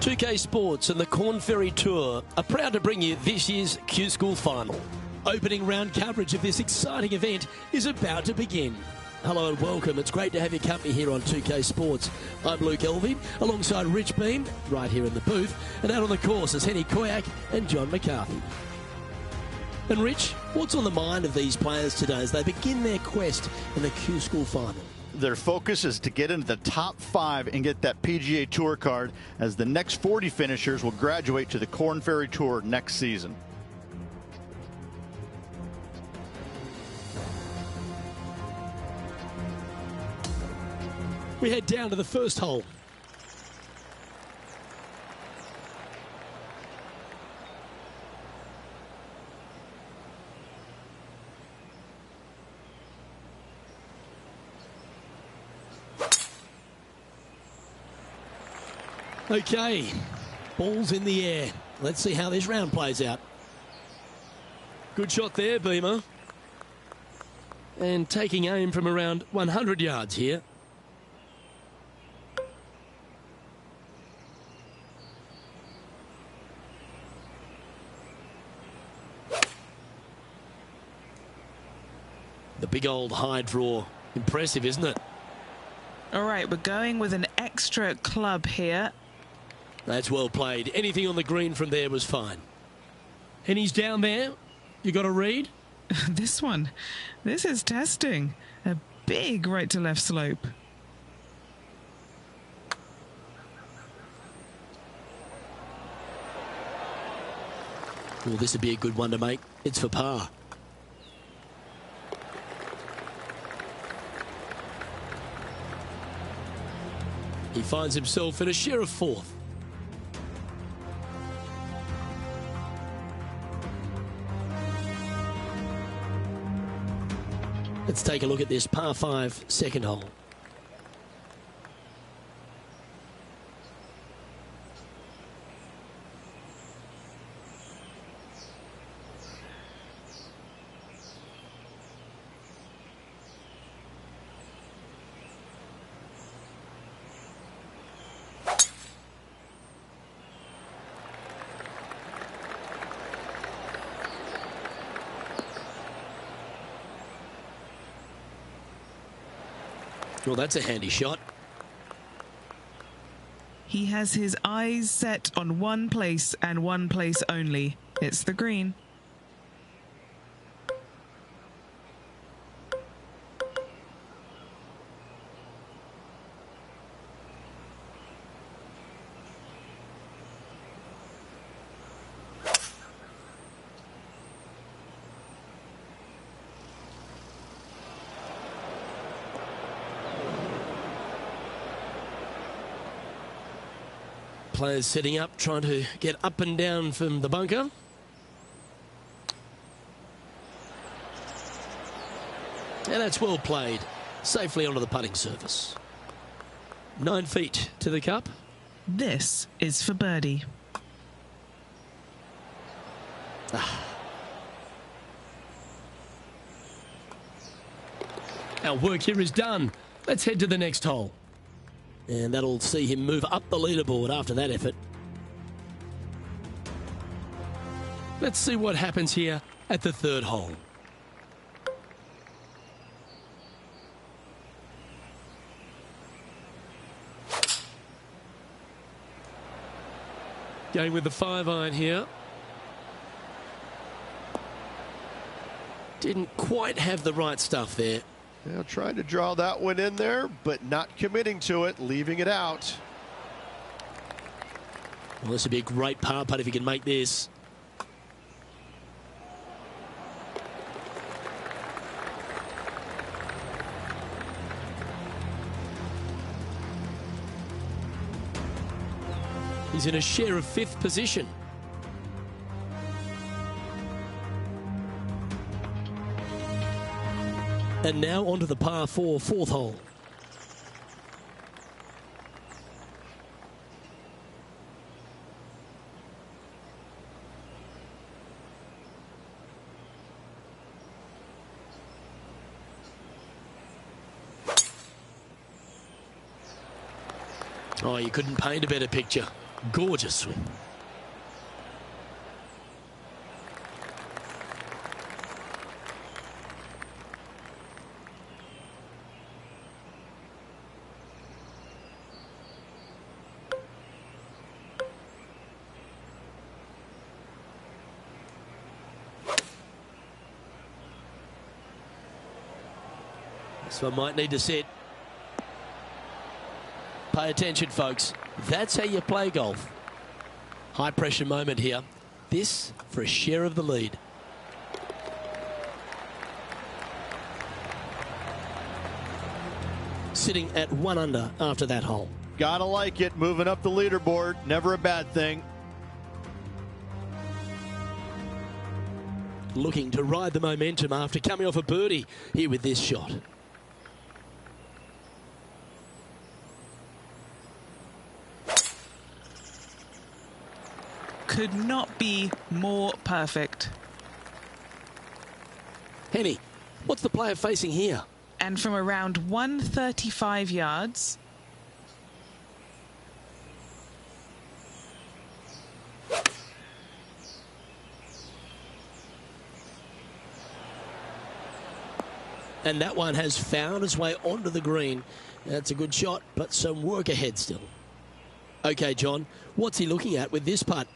2K Sports and the Corn Ferry Tour are proud to bring you this year's Q School Final. Opening round coverage of this exciting event is about to begin. Hello and welcome. It's great to have your company here on 2K Sports. I'm Luke Elvey, alongside Rich Beam, right here in the booth, and out on the course is Henny Koyak and John McCarthy. And Rich, what's on the mind of these players today as they begin their quest in the Q School Final? Their focus is to get into the top 5 and get that PGA Tour card, as the next 40 finishers will graduate to the Corn Ferry Tour next season. We head down to the first hole. Okay, ball's in the air. Let's see how this round plays out. Good shot there, Beamer. And taking aim from around 100 yards here. The big old high draw. Impressive, isn't it? All right, we're going with an extra club here. That's well played. Anything on the green from there was fine. And he's down there. You got a read? This is testing. A big right to left slope. Well, this would be a good one to make. It's for par. He finds himself in a share of 4th. Let's take a look at this par 5 second hole. Well, that's a handy shot. He has his eyes set on one place and one place only. It's the green. Players setting up, trying to get up and down from the bunker. And that's well played. Safely onto the putting surface. 9 feet to the cup. This is for birdie. Our work here is done. Let's head to the next hole. And that'll see him move up the leaderboard after that effort. Let's see what happens here at the 3rd hole. Going with the 5-iron here. Didn't quite have the right stuff there. Yeah, trying to draw that one in there, but not committing to it, leaving it out. Well, this would be a great par putt if he can make this. He's in a share of 5th position. And now onto the par 4 4th hole. Oh, you couldn't paint a better picture. Gorgeous swing. This one might need to sit. Pay attention, folks. That's how you play golf. High pressure moment here. This for a share of the lead. Sitting at 1 under after that hole. Gotta like it. Moving up the leaderboard. Never a bad thing. Looking to ride the momentum after coming off a birdie here with this shot. Could not be more perfect. Henny, what's the player facing here? And from around 135 yards, and that one has found its way onto the green. That's a good shot, but some work ahead still. Okay, John, what's he looking at with this putt?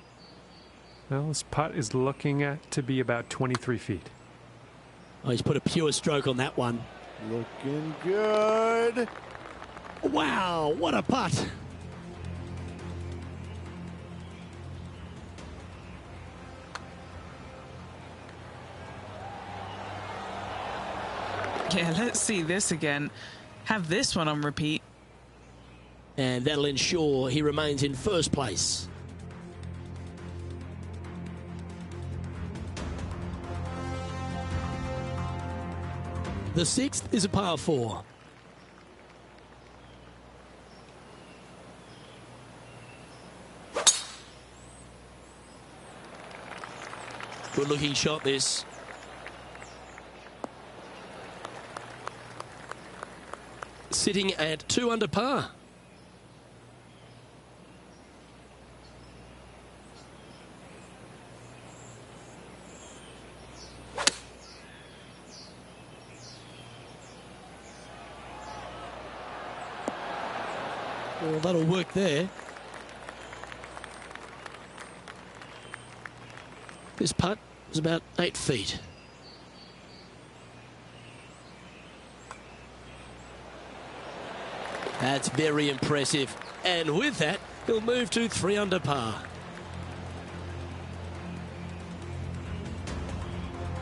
Well, this putt is looking at to be about 23 feet. Oh, he's put a pure stroke on that one. Looking good. Wow, what a putt. yeah, let's see this again. Have this one on repeat. And that'll ensure he remains in first place. The 6th is a par 4. Good looking shot this. Sitting at 2 under par. Well, that'll work there. This putt was about 8 feet. That's very impressive. And with that, he'll move to 3 under par.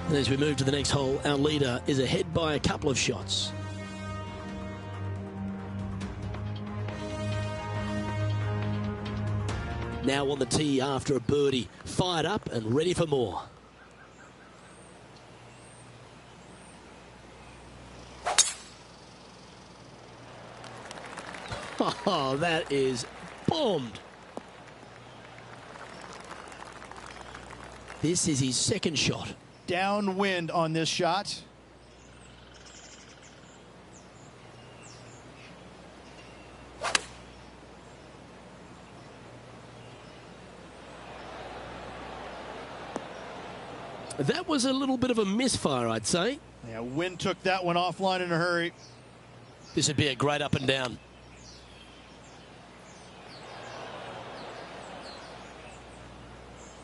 And as we move to the next hole, our leader is ahead by a couple of shots. Now on the tee after a birdie, fired up and ready for more. Oh, that is bombed. This is his second shot. Downwind on this shot. That was a little bit of a misfire, I'd say. Yeah, wind took that one offline in a hurry. This would be a great up and down.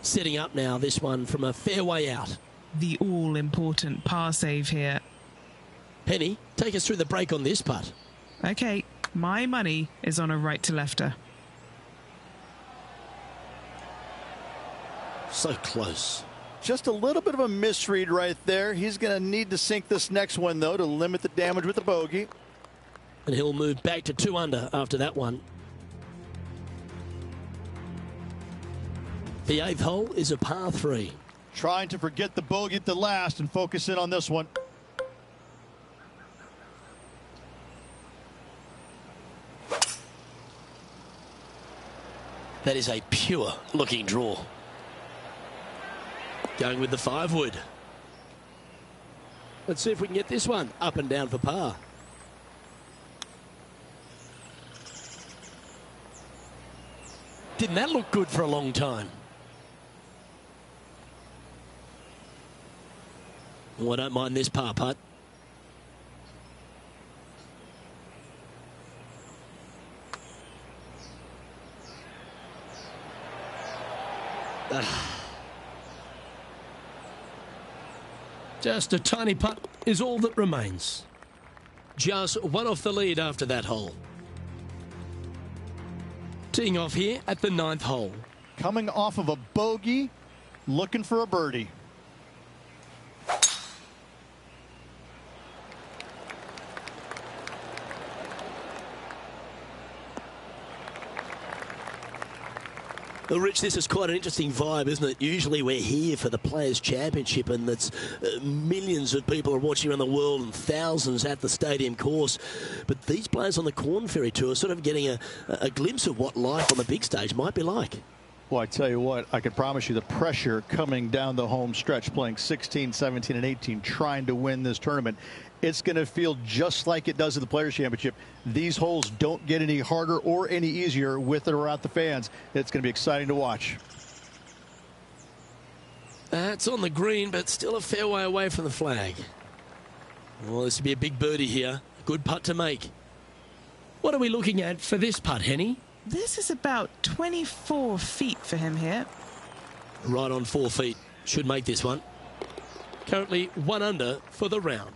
Setting up now, this one from a fairway out. The all-important par save here. Penny, take us through the break on this putt. Okay, my money is on a right-to-lefter. So close. Just a little bit of a misread right there. He's going to need to sink this next one, though, to limit the damage with the bogey. And he'll move back to 2 under after that one. The 8th hole is a par 3. Trying to forget the bogey at the last and focus in on this one. That is a pure looking draw. Going with the 5-wood. Let's see if we can get this one up and down for par. didn't that look good for a long time? Oh, I don't mind this par putt. Just a tiny putt is all that remains. Just one off the lead after that hole. Teeing off here at the 9th hole. Coming off of a bogey, looking for a birdie. Well, Rich, this is quite an interesting vibe, isn't it? Usually we're here for the Players' Championship, and that's millions of people are watching around the world and thousands at the stadium course. But these players on the Corn Ferry Tour are sort of getting a glimpse of what life on the big stage might be like. Well, I tell you what, I can promise you the pressure coming down the home stretch, playing 16, 17, and 18, trying to win this tournament. It's going to feel just like it does at the Players' Championship. These holes don't get any harder or any easier with or without the fans. It's going to be exciting to watch. That's on the green, but still a fair way away from the flag. Well, this would be a big birdie here. Good putt to make. What are we looking at for this putt, Henny? This is about 24 feet for him here. Right on 4 feet. Should make this one. Currently 1 under for the round.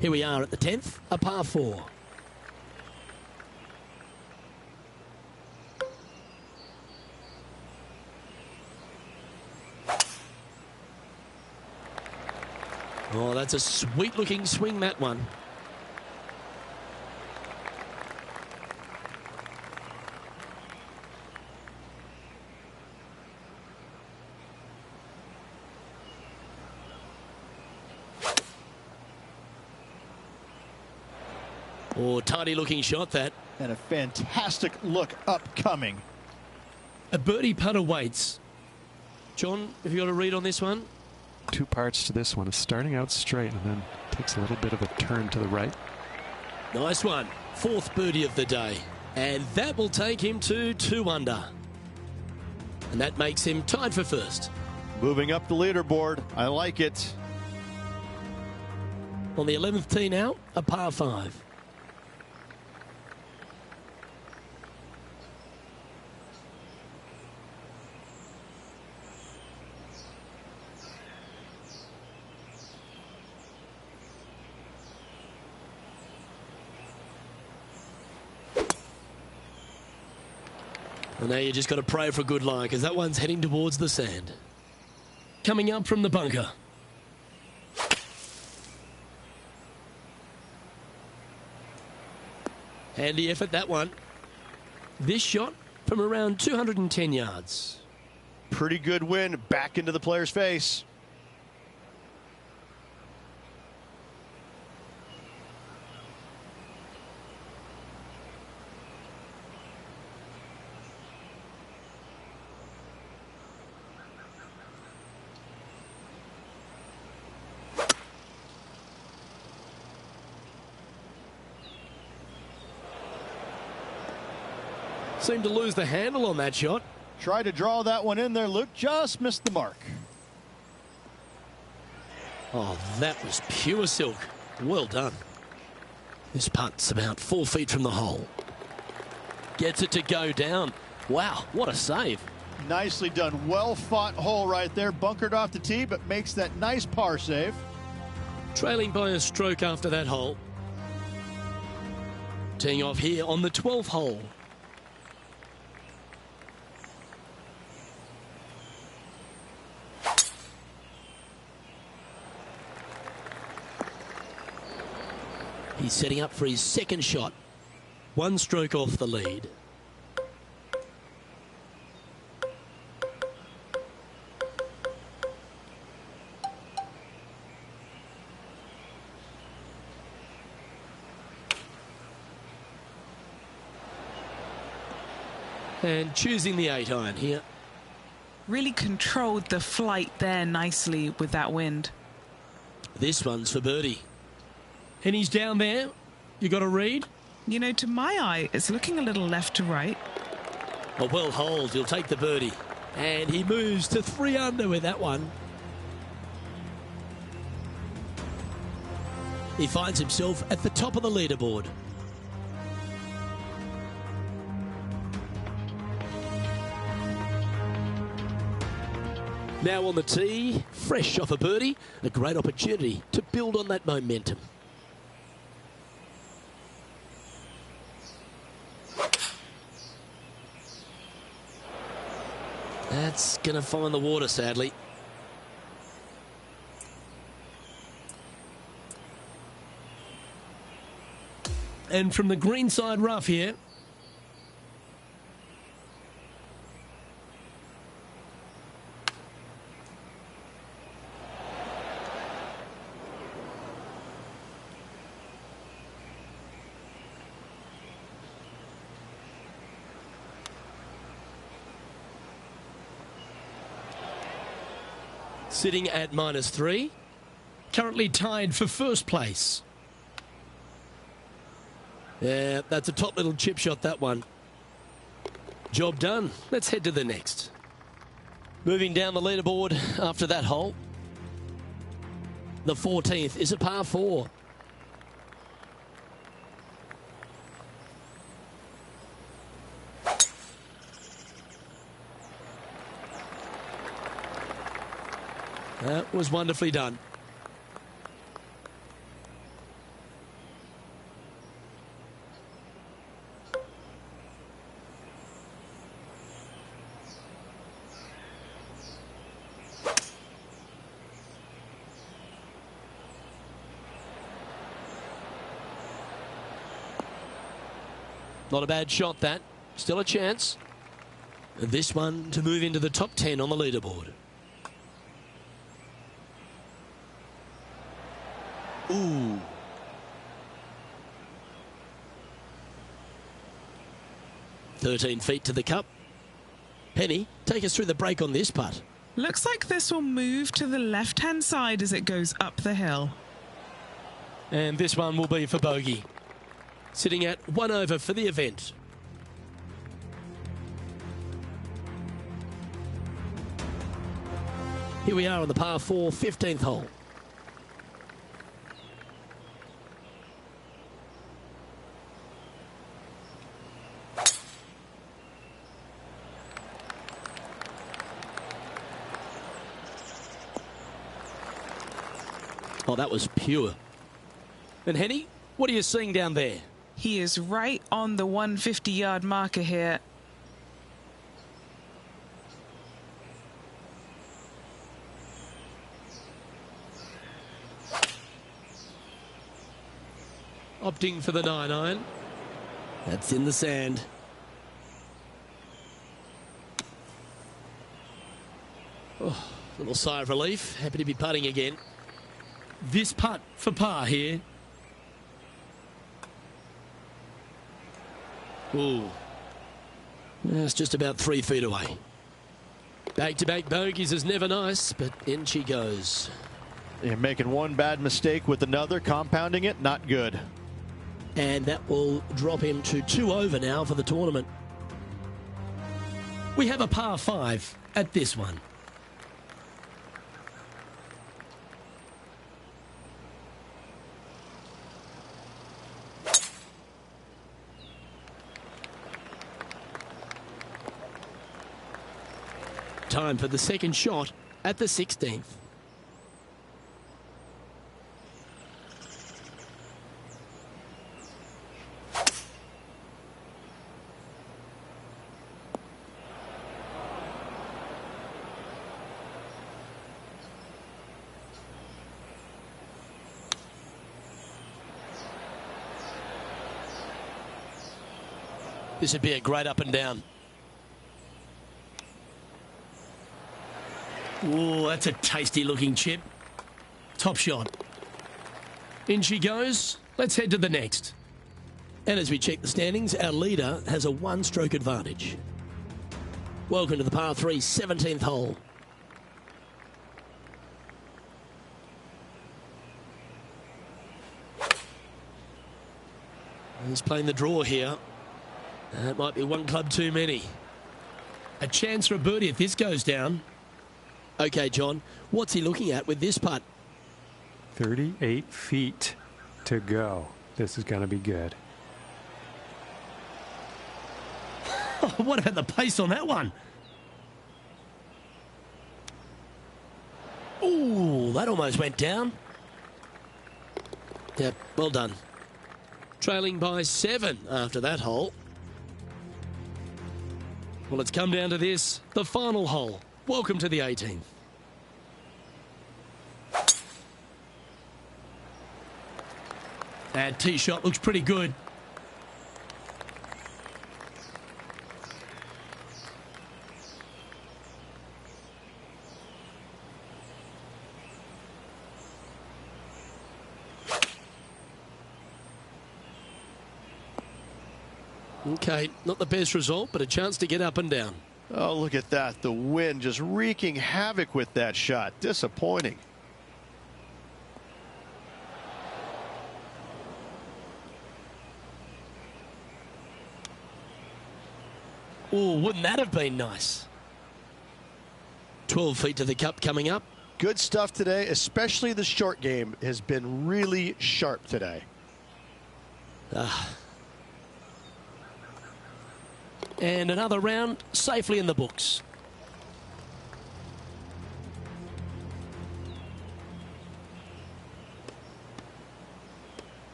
Here we are at the 10th, a par 4. Oh, that's a sweet-looking swing, that one. Oh, tidy looking shot that. And a fantastic look upcoming. A birdie putt awaits. John, have you got a read on this one? 2 parts to this one. It's starting out straight and then takes a little bit of a turn to the right. Nice one. 4th birdie of the day. And that will take him to 2 under. And that makes him tied for first. Moving up the leaderboard. I like it. On the 11th tee now, a par 5. Well, now you just got to pray for good luck, because that one's heading towards the sand. Coming up from the bunker. Handy effort, that one. This shot from around 210 yards. Pretty good win back into the player's face. Seemed to lose the handle on that shot. Tried to draw that one in there, Luke. Just missed the mark. Oh, that was pure silk. Well done. This putt's about 4 feet from the hole. Gets it to go down. Wow, what a save. Nicely done. Well fought hole right there. Bunkered off the tee, but makes that nice par save. Trailing by a stroke after that hole. Teeing off here on the 12th hole. He's setting up for his second shot. 1 stroke off the lead. And choosing the 8-iron here. Really controlled the flight there nicely with that wind. This one's for birdie. And he's down there. You got a read? You know, to my eye, it's looking a little left to right. A well hold, he'll take the birdie. And he moves to 3 under with that one. He finds himself at the top of the leaderboard. Now on the tee, fresh off a birdie, a great opportunity to build on that momentum. That's going to find the water, sadly. And from the greenside rough here, sitting at -3, currently tied for first place. Yeah, that's a top little chip shot, that one. Job done. Let's head to the next. Moving down the leaderboard after that hole. The 14th is a par 4. That was wonderfully done. Not a bad shot, that. Still a chance. This one to move into the top 10 on the leaderboard. Ooh. "13 feet to the cup." Penny, take us through the break on this putt. Looks like this will move to the left-hand side as it goes up the hill. And this one will be for bogey. Sitting at 1 over for the event. Here we are on the par 4, 15th hole. Oh, that was pure. And Henny, what are you seeing down there? He is right on the 150-yard marker here. Opting for the 9-iron. That's in the sand. Oh, little sigh of relief. Happy to be putting again. This putt for par here. Ooh. That's just about 3 feet away. Back-to-back bogeys is never nice, but in she goes. You're making one bad mistake with another, compounding it, not good. And that will drop him to 2 over now for the tournament. We have a par 5 at this one. Time for the second shot at the 16th. This would be a great up and down. Oh, that's a tasty looking chip. Top shot. In she goes. Let's head to the next. And as we check the standings, our leader has a 1-stroke advantage. Welcome to the par 3, 17th hole. He's playing the draw here. That might be one club too many. A chance for a birdie if this goes down. Okay, John, what's he looking at with this putt? 38 feet to go. This is going to be good. What about the pace on that one? Ooh, that almost went down. Yep, well done. Trailing by 7 after that hole. Well, it's come down to this, the final hole. Welcome to the 18th. That tee shot looks pretty good. Okay, not the best result, but a chance to get up and down. Oh, look at that. The wind just wreaking havoc with that shot. Disappointing. Oh, wouldn't that have been nice? 12 feet to the cup coming up. Good stuff today, especially the short game has been really sharp today. And another round safely in the books.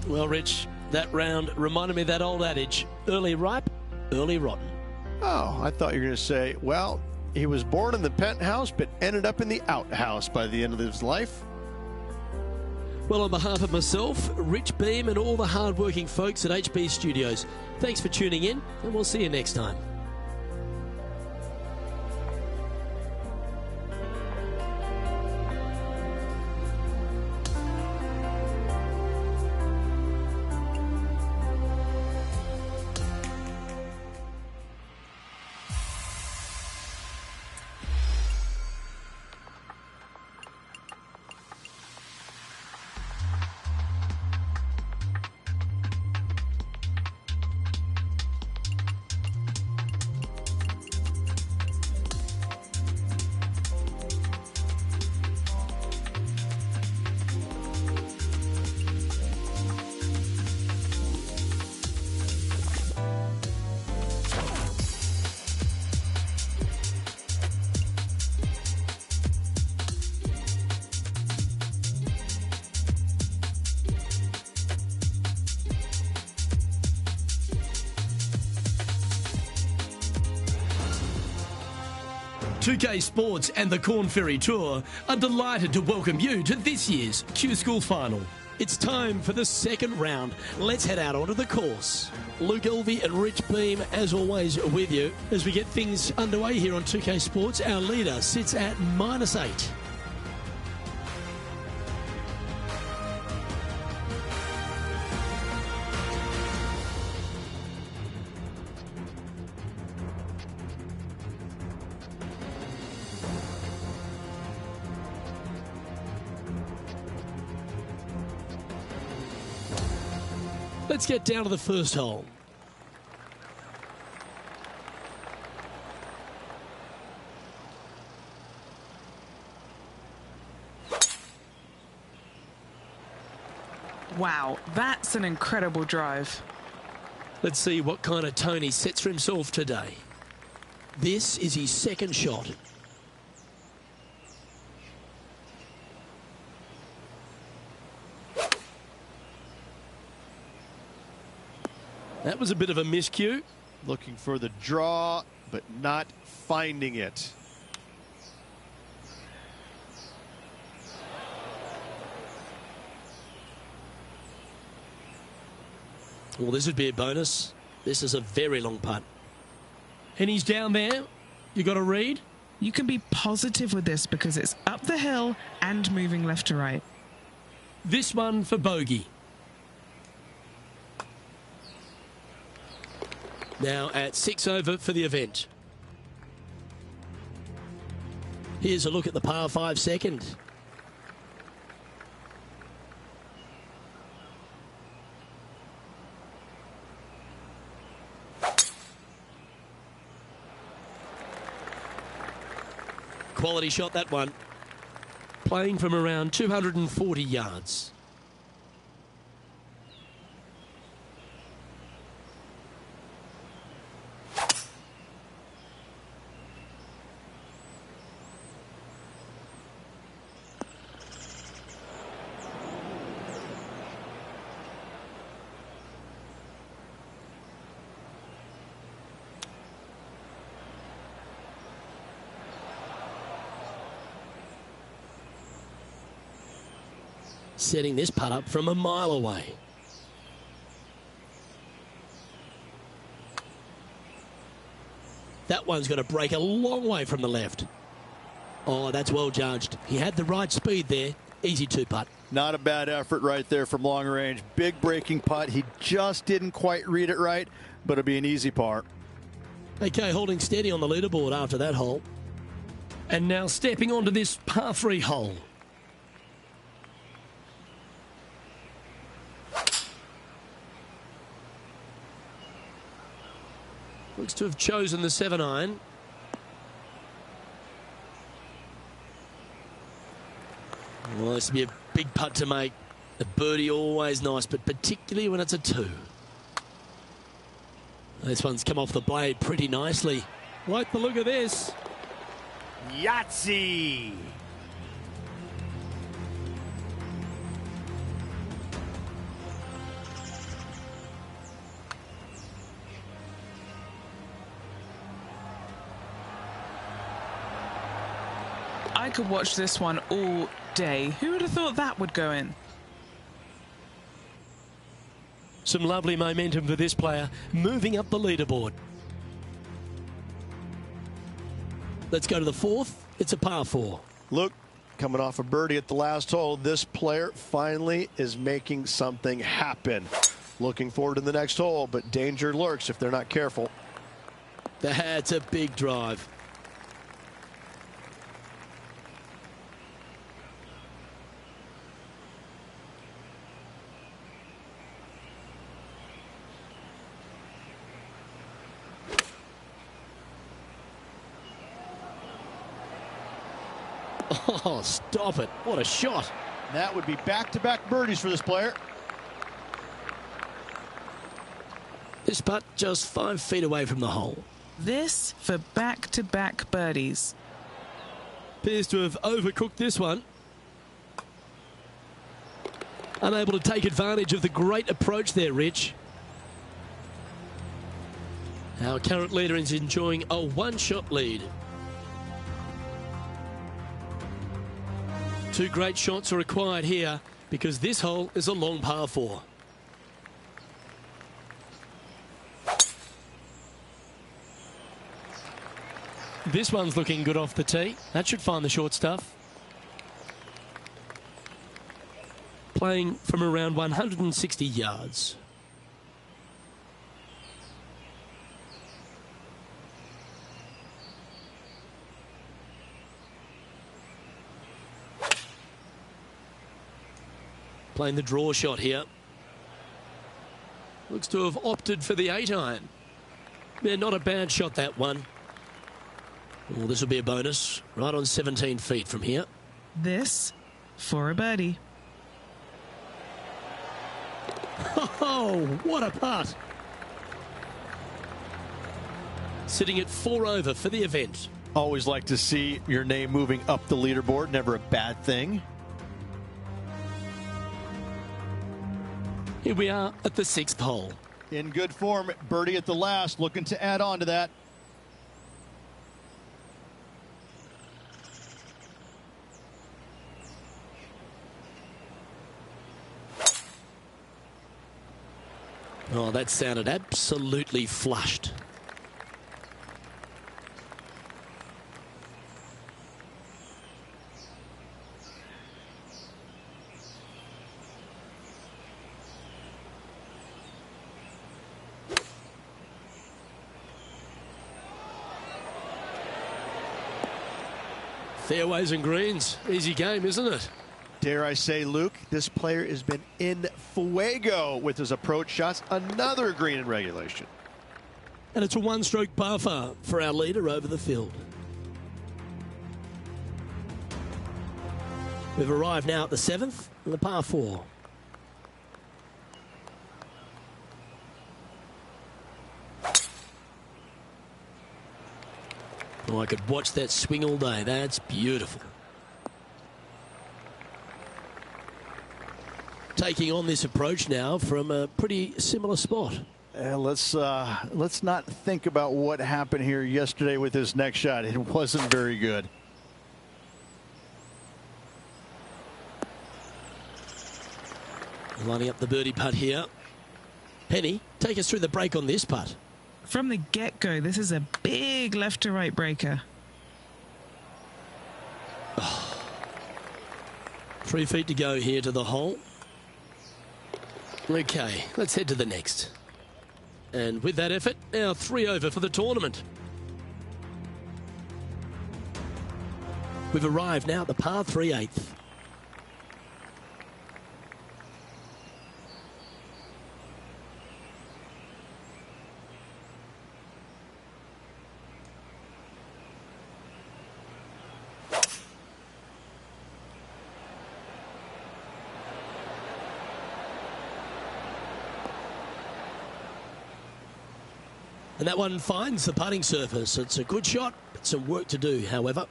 Well, Rich, that round reminded me of that old adage, early ripe, early rotten. Oh, I thought you were going to say, well, he was born in the penthouse but ended up in the outhouse by the end of his life. Well, on behalf of myself, Rich Beam, and all the hard-working folks at HB Studios, thanks for tuning in, and we'll see you next time. UK Sports and the Corn Ferry Tour are delighted to welcome you to this year's Q School Final. It's time for the second round. Let's head out onto the course. Luke Elvey and Rich Beam, as always, with you. As we get things underway here on 2K Sports, our leader sits at -8. Let's get down to the first hole. Wow, that's an incredible drive. Let's see what kind of tone he sets for himself today. This is his second shot. That was a bit of a miscue. Looking for the draw, but not finding it. Well, this would be a bonus. This is a very long putt. And he's down there. You got to read. You can be positive with this because it's up the hill and moving left to right. This one for bogey. Now at 6 over for the event. Here's a look at the par 5 second. Quality shot, that one. Playing from around 240 yards. Setting this putt up from a mile away. That one's going to break a long way from the left. Oh, that's well judged. He had the right speed there. Easy 2-putt. Not a bad effort right there from long range. Big breaking putt. He just didn't quite read it right, but it'll be an easy par. Okay, holding steady on the leaderboard after that hole. And now stepping onto this par 3 hole. Looks to have chosen the 7-iron. Well, this will be a big putt to make. A birdie always nice, but particularly when it's a 2. This one's come off the blade pretty nicely. Like the look of this. Yahtzee! I could watch this one all day. Who would have thought that would go in? Some lovely momentum for this player, moving up the leaderboard. Let's go to the 4th. It's a par 4. Look, coming off a birdie at the last hole, this player finally is making something happen. Looking forward to the next hole, but danger lurks if they're not careful. That's a big drive. Oh, stop it. What a shot. That would be back-to-back birdies for this player. This putt just 5 feet away from the hole. This for back-to-back birdies. Appears to have overcooked this one. Unable to take advantage of the great approach there, Rich. Our current leader is enjoying a 1-shot lead. 2 great shots are required here because this hole is a long par 4. This one's looking good off the tee. That should find the short stuff. Playing from around 160 yards. Playing the draw shot here. Looks to have opted for the 8-iron. Yeah, not a bad shot, that one. Oh, this will be a bonus. Right on 17 feet from here. This for a birdie. Oh, what a putt. Sitting at 4 over for the event. Always like to see your name moving up the leaderboard. Never a bad thing. Here we are at the 6th hole. In good form, birdie at the last, looking to add on to that. Oh, that sounded absolutely flushed. Fairways and greens. Easy game, isn't it? Dare I say, Luke, this player has been in fuego with his approach shots. Another green in regulation. And it's a one-stroke par for our leader over the field. We've arrived now at the 7th and the par 4. Oh, I could watch that swing all day. That's beautiful. Taking on this approach now from a pretty similar spot. Let's not think about what happened here yesterday with his next shot. It wasn't very good. Lining up the birdie putt here. Penny, take us through the break on this putt. From the get-go, this is a big left-to-right breaker. 3 feet to go here to the hole. Okay, let's head to the next. And with that effort, now 3 over for the tournament. We've arrived now at the par 3/8. And that one finds the putting surface. It's a good shot, but some work to do, however.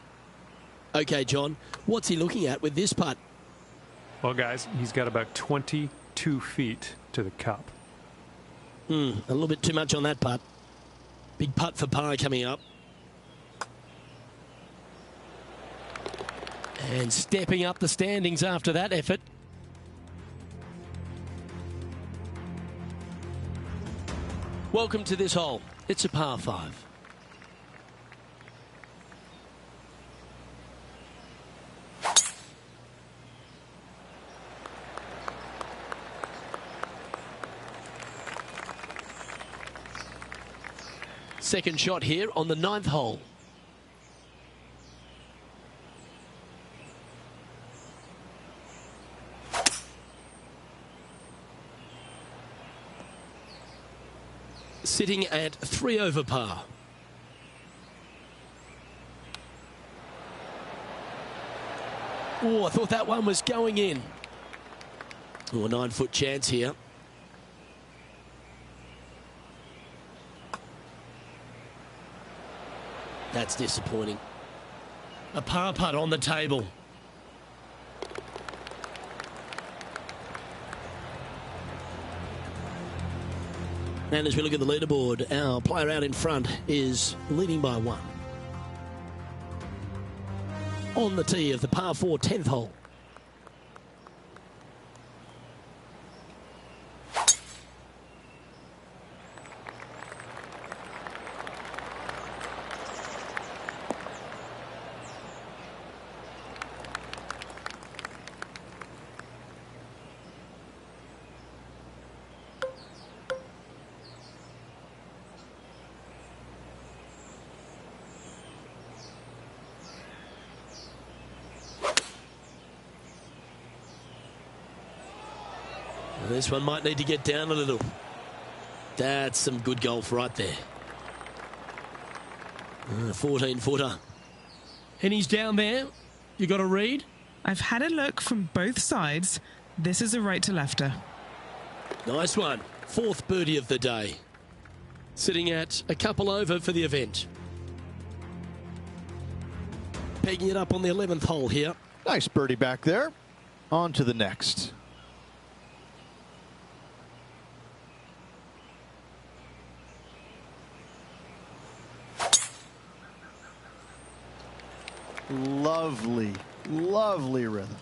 Okay, John, what's he looking at with this putt? Well, guys, he's got about 22 feet to the cup. A little bit too much on that putt. Big putt for par coming up. And stepping up the standings after that effort. Welcome to this hole. It's a par 5. Second shot here on the 9th hole. Sitting at 3 over par. Oh, I thought that one was going in. Oh, a 9-foot chance here. That's disappointing. A par putt on the table. And as we look at the leaderboard, our player out in front is leading by 1. On the tee of the par 4 10th hole. This one might need to get down a little. That's some good golf right there. 14-footer. And he's down there. You got a read? I've had a look from both sides. This is a right to lefter. Nice one. 4th birdie of the day. Sitting at a couple over for the event. Pegging it up on the 11th hole here. Nice birdie back there. On to the next. Lovely, lovely rhythm.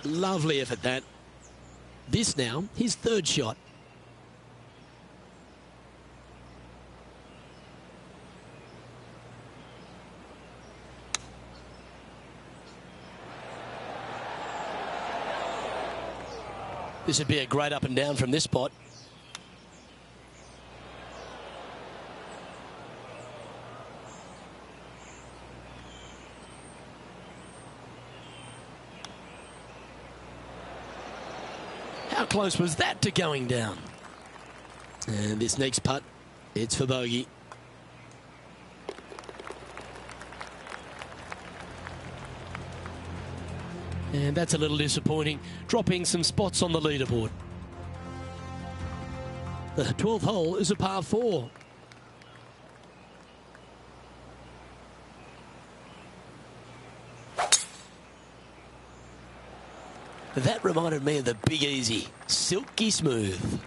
Lovely effort that. This now, his 3rd shot. This would be a great up and down from this spot. How close was that to going down? And this next putt, it's for bogey. And that's a little disappointing, dropping some spots on the leaderboard. The 12th hole is a par 4. That reminded me of the Big Easy, silky smooth.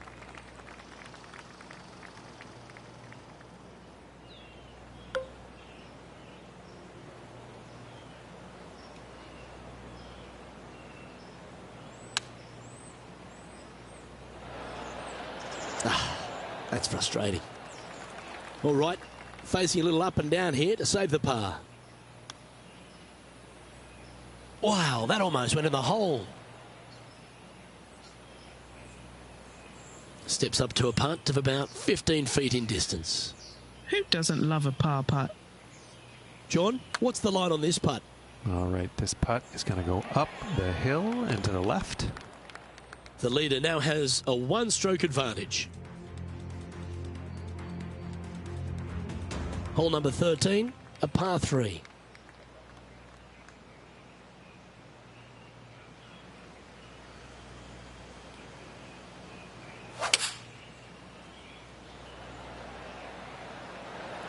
That's frustrating. All right, facing a little up and down here to save the par. Wow, that almost went in the hole. Steps up to a putt of about 15 feet in distance. Who doesn't love a par putt? John, what's the line on this putt? All right, this putt is going to go up the hill and to the left. The leader now has a one-stroke advantage. Hole number 13, a par 3.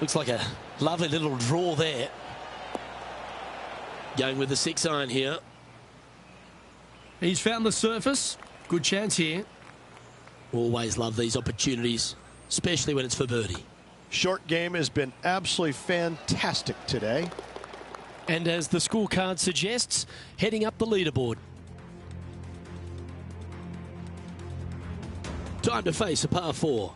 Looks like a lovely little draw there. Going with the 6-iron here. He's found the surface. Good chance here. Always love these opportunities, especially when it's for birdie. Short game has been absolutely fantastic today. And as the scorecard suggests, heading up the leaderboard. Time to face a par 4.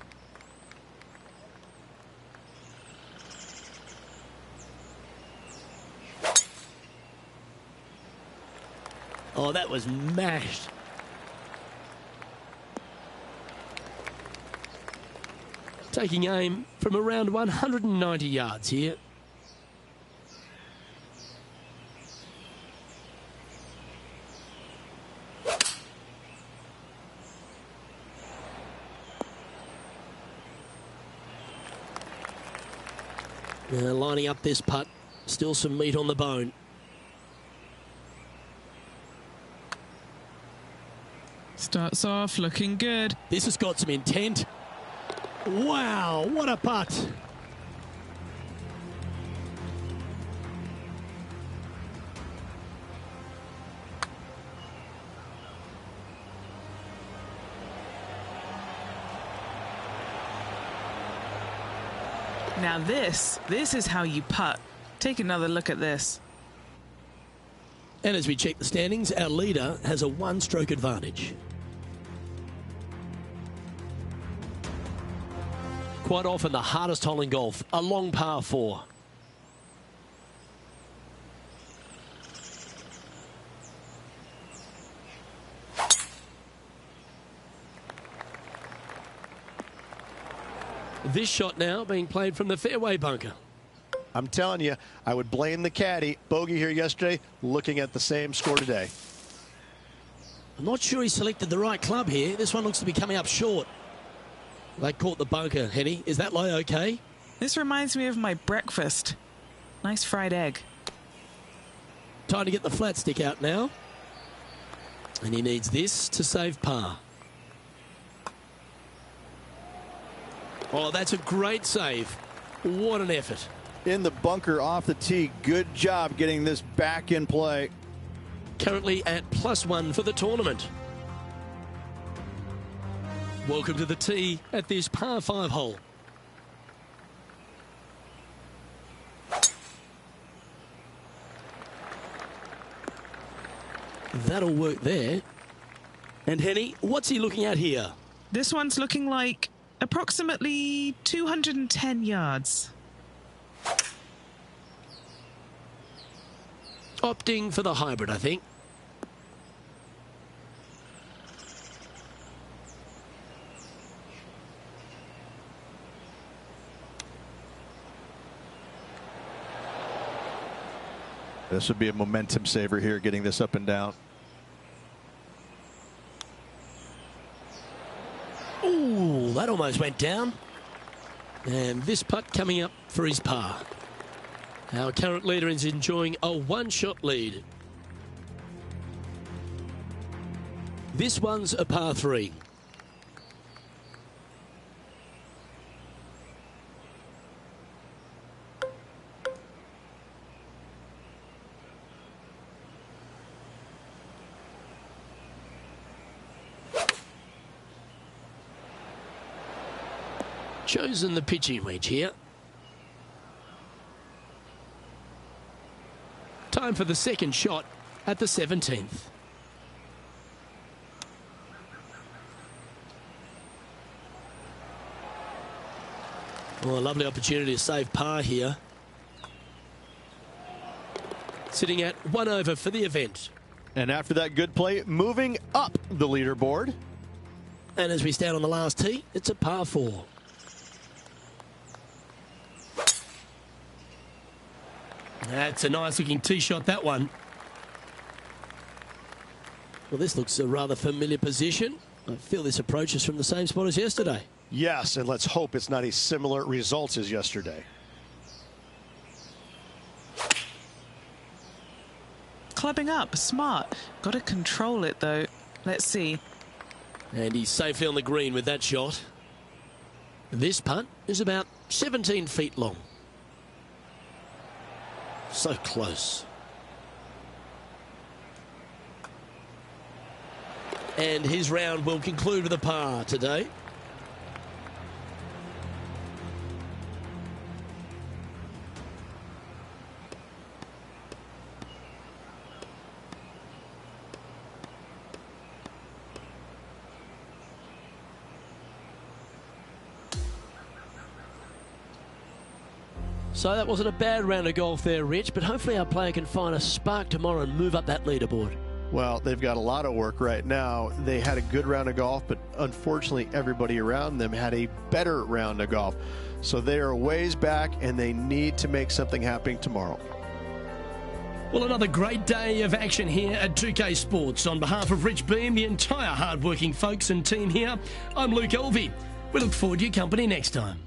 Oh, that was mashed. Taking aim from around 190 yards here. Now lining up this putt, still some meat on the bone. Starts off looking good. This has got some intent. Wow, what a putt. Now this is how you putt. Take another look at this. And as we check the standings, our leader has a one-stroke advantage. Quite often the hardest hole in golf, a long par 4. This shot now being played from the fairway bunker. I'm telling you, I would blame the caddy. Bogey here yesterday, looking at the same score today. I'm not sure he selected the right club here. This one looks to be coming up short. They caught the bunker, Henny. Is that lie okay? This reminds me of my breakfast. Nice fried egg. Time to get the flat stick out now. And he needs this to save par. Oh, that's a great save. What an effort. In the bunker off the tee. Good job getting this back in play. Currently at +1 for the tournament. Welcome to the tee at this par 5 hole. That'll work there. And Henny, what's he looking at here? This one's looking like approximately 210 yards. Opting for the hybrid, I think. This would be a momentum saver here, getting this up and down. Ooh, that almost went down. And this putt coming up for his par. Our current leader is enjoying a one-shot lead. This one's a par 3. Chosen the pitching wedge here. Time for the second shot at the 17th. Well, a lovely opportunity to save par here. Sitting at 1 over for the event. And after that good play, moving up the leaderboard. And as we stand on the last tee, it's a par 4. That's a nice looking tee shot, that one. Well, this looks a rather familiar position. I feel this approach is from the same spot as yesterday. Yes, and let's hope it's not a similar results as yesterday. Clubbing up, smart. Got to control it though. Let's see. And he's safely on the green with that shot. This putt is about 17 feet long. So close. And his round will conclude with a par today. So that wasn't a bad round of golf there, Rich, but hopefully our player can find a spark tomorrow and move up that leaderboard. Well, they've got a lot of work right now. They had a good round of golf, but unfortunately everybody around them had a better round of golf. So they are ways back, and they need to make something happen tomorrow. Well, another great day of action here at 2K Sports. On behalf of Rich Beam, the entire hard-working folks and team here, I'm Luke Elvey. We look forward to your company next time.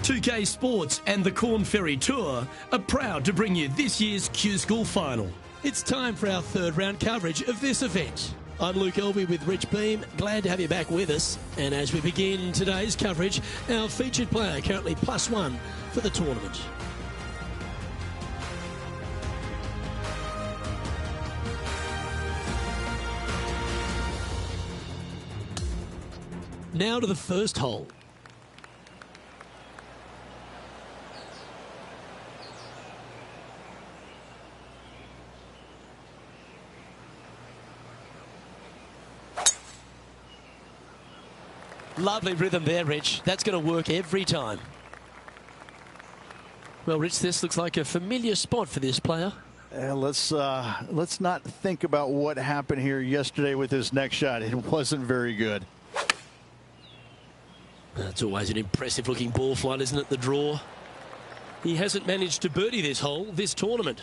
.2K Sports and the Corn Ferry Tour are proud to bring you this year's Q School Final. It's time for our third round coverage of this event. I'm Luke Elvey with Rich Beam. Glad to have you back with us. And as we begin today's coverage, our featured player currently +1 for the tournament. Now to the first hole. Lovely rhythm there, Rich. That's going to work every time. Well, Rich, this looks like a familiar spot for this player. Let's not think about what happened here yesterday with his next shot. It wasn't very good. That's always an impressive looking ball flight, isn't it, the draw? He hasn't managed to birdie this hole this tournament.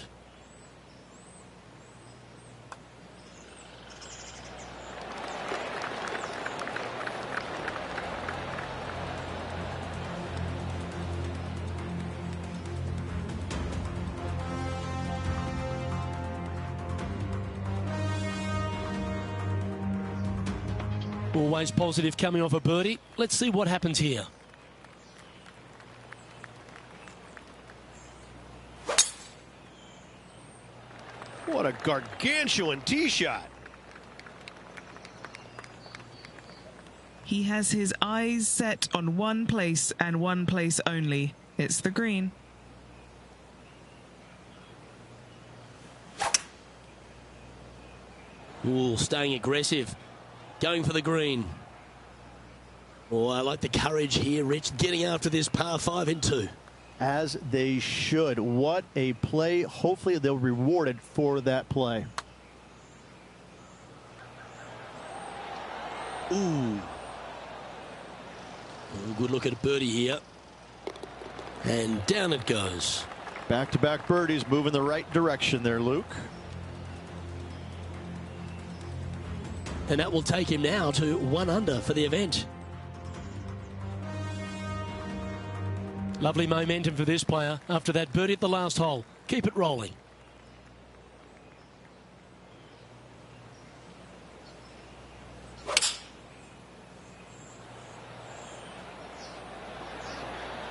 Always positive coming off a birdie. Let's see what happens here. What a gargantuan tee shot. He has his eyes set on one place and one place only. It's the green. Ooh, staying aggressive. Going for the green. Oh, I like the courage here, Rich, getting after this par 5 in 2. As they should. What a play. Hopefully they'll be rewarded for that play. Ooh. Oh, good look at a birdie here. And down it goes. Back-to-back birdies, moving the right direction there, Luke. And that will take him now to 1 under for the event. Lovely momentum for this player after that birdie at the last hole. Keep it rolling.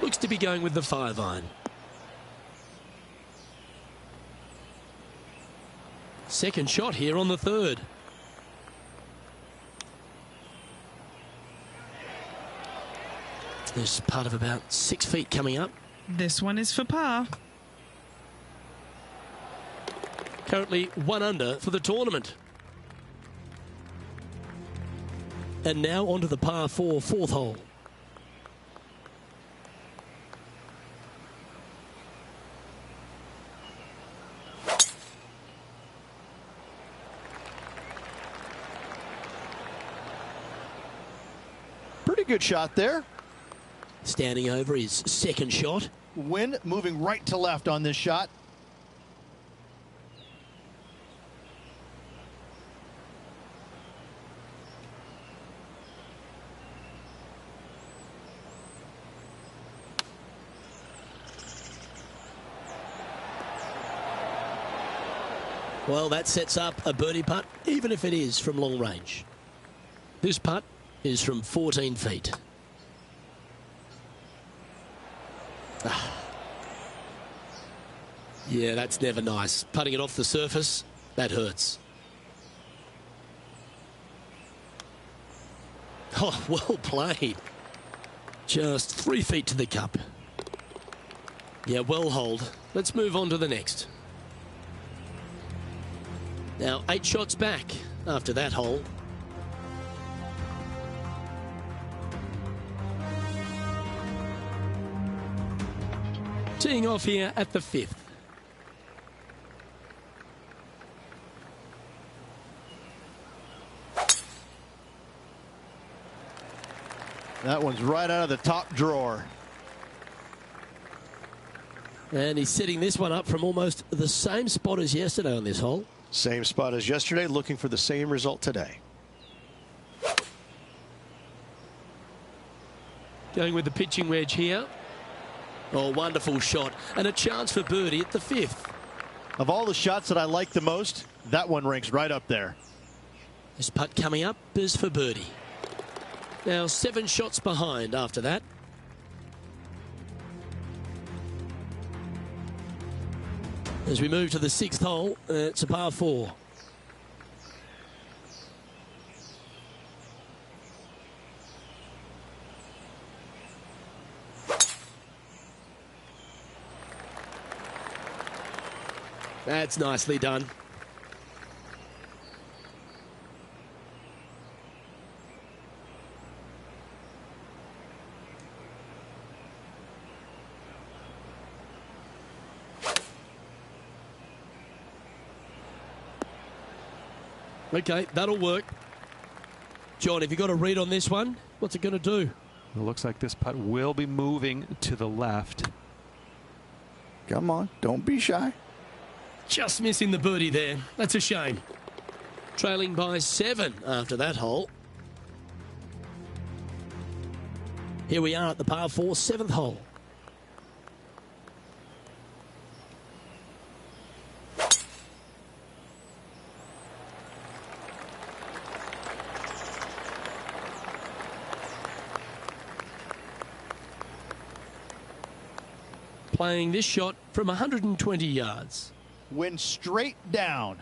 Looks to be going with the 5-iron. Second shot here on the 3rd. There's part of about 6 feet coming up. This one is for par. Currently 1 under for the tournament. And now onto the par 4 4th hole. Pretty good shot there. Standing over his second shot. Wind moving right to left on this shot. Well, that sets up a birdie putt, even if it is from long range. This putt is from 14 feet. Yeah, that's never nice. Putting it off the surface, that hurts. Oh, well played. Just 3 feet to the cup. Yeah, well holed. Let's move on to the next. Now, 8 shots back after that hole. Teeing off here at the 5th. That one's right out of the top drawer. And he's setting this one up from almost the same spot as yesterday on this hole. Same spot as yesterday, looking for the same result today. Going with the pitching wedge here. Oh, wonderful shot. And a chance for birdie at the 5th. Of all the shots that I like the most, that one ranks right up there. This putt coming up is for birdie. Now 7 shots behind after that. As we move to the 6th hole, it's a par 4. That's nicely done. Okay, that'll work. John, have you got a read on this one? What's it going to do? It looks like this putt will be moving to the left. Come on, don't be shy. Just missing the birdie there. That's a shame. Trailing by 7 after that hole. Here we are at the par 4, 7th hole. Playing this shot from 120 yards. Went straight down.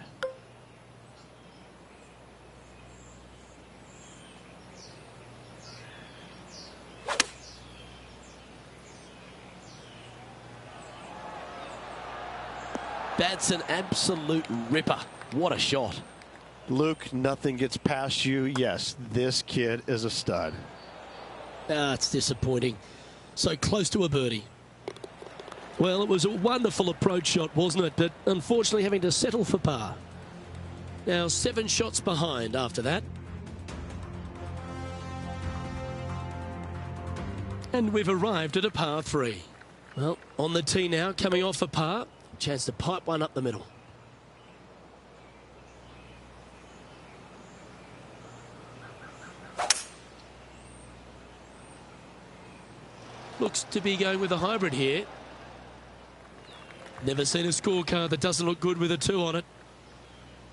That's an absolute ripper. What a shot. Luke, nothing gets past you. Yes, this kid is a stud. It's disappointing. So close to a birdie. Well, it was a wonderful approach shot, wasn't it? But unfortunately having to settle for par. Now 7 shots behind after that. And we've arrived at a par 3. Well, on the tee now, coming off a par. Chance to pipe one up the middle. Looks to be going with a hybrid here. Never seen a scorecard that doesn't look good with a 2 on it.